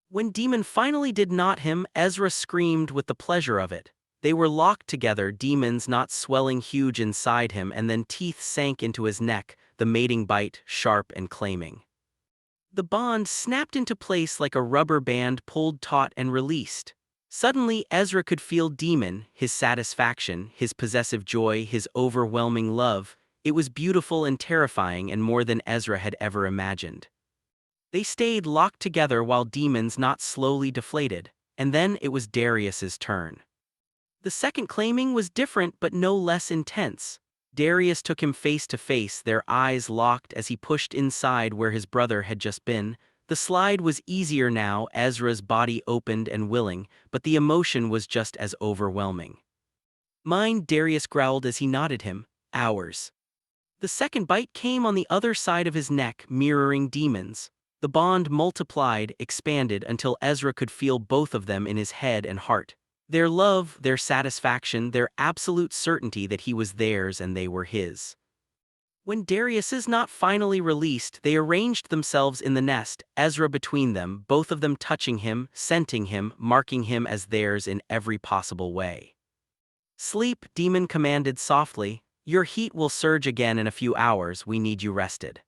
When Daemon finally did knot him, Ezra screamed with the pleasure of it. They were locked together, demons not swelling huge inside him, and then teeth sank into his neck, the mating bite, sharp and claiming. The bond snapped into place like a rubber band pulled taut and released. Suddenly, Ezra could feel Daemon, his satisfaction, his possessive joy, his overwhelming love. It was beautiful and terrifying and more than Ezra had ever imagined. They stayed locked together while Daemon's knot slowly deflated, and then it was Darius's turn. The second claiming was different but no less intense. Darius took him face to face, their eyes locked as he pushed inside where his brother had just been. The slide was easier now, Ezra's body opened and willing, but the emotion was just as overwhelming. Mine, Darius growled as he nodded him. Ours. The second bite came on the other side of his neck, mirroring Daemon's. The bond multiplied, expanded until Ezra could feel both of them in his head and heart. Their love, their satisfaction, their absolute certainty that he was theirs and they were his. When Darius's knot finally released, they arranged themselves in the nest, Ezra between them, both of them touching him, scenting him, marking him as theirs in every possible way. Sleep, Daemon commanded softly. Your heat will surge again in a few hours, we need you rested.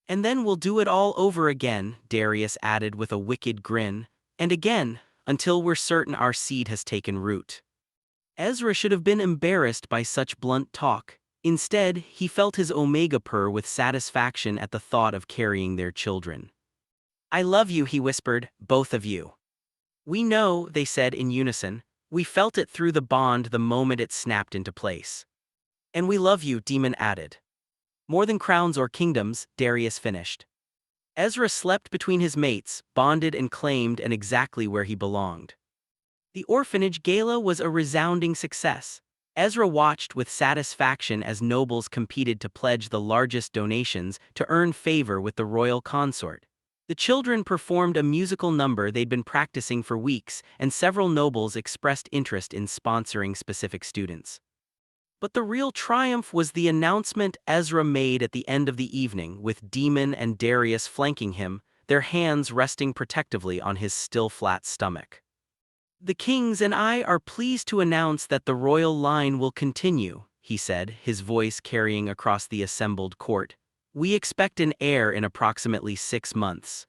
And then we'll do it all over again, Darius added with a wicked grin. And again, until we're certain our seed has taken root. Ezra should have been embarrassed by such blunt talk. Instead, he felt his omega purr with satisfaction at the thought of carrying their children. I love you, he whispered, both of you. We know, they said in unison. We felt it through the bond the moment it snapped into place. And we love you, Daemon added. More than crowns or kingdoms, Darius finished. Ezra slept between his mates, bonded and claimed and exactly where he belonged. The orphanage gala was a resounding success. Ezra watched with satisfaction as nobles competed to pledge the largest donations to earn favor with the royal consort. The children performed a musical number they'd been practicing for weeks, and several nobles expressed interest in sponsoring specific students. But the real triumph was the announcement Ezra made at the end of the evening, with Daemon and Darius flanking him, their hands resting protectively on his still flat stomach. The kings and I are pleased to announce that the royal line will continue, he said, his voice carrying across the assembled court. We expect an heir in approximately 6 months.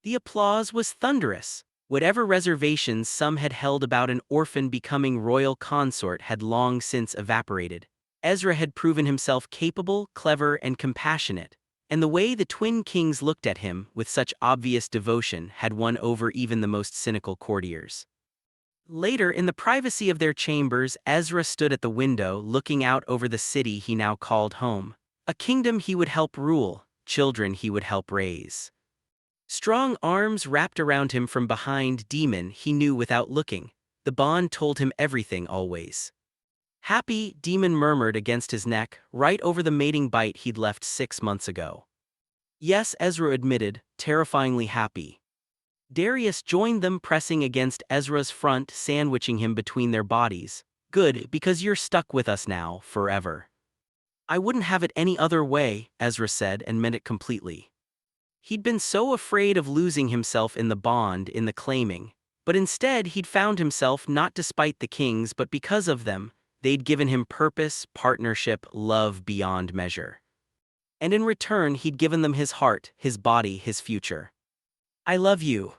The applause was thunderous. Whatever reservations some had held about an orphan becoming royal consort had long since evaporated. Ezra had proven himself capable, clever, and compassionate, and the way the twin kings looked at him with such obvious devotion had won over even the most cynical courtiers. Later, in the privacy of their chambers, Ezra stood at the window looking out over the city he now called home. A kingdom he would help rule, children he would help raise. Strong arms wrapped around him from behind Daemon he knew without looking. The bond told him everything always. Happy, Daemon murmured against his neck, right over the mating bite he'd left 6 months ago. Yes, Ezra admitted, terrifyingly happy. Darius joined them, pressing against Ezra's front, sandwiching him between their bodies. Good, because you're stuck with us now, forever. I wouldn't have it any other way, Ezra said, and meant it completely. He'd been so afraid of losing himself in the bond, in the claiming, but instead he'd found himself not despite the kings but because of them. They'd given him purpose, partnership, love beyond measure. And in return he'd given them his heart, his body, his future. I love you,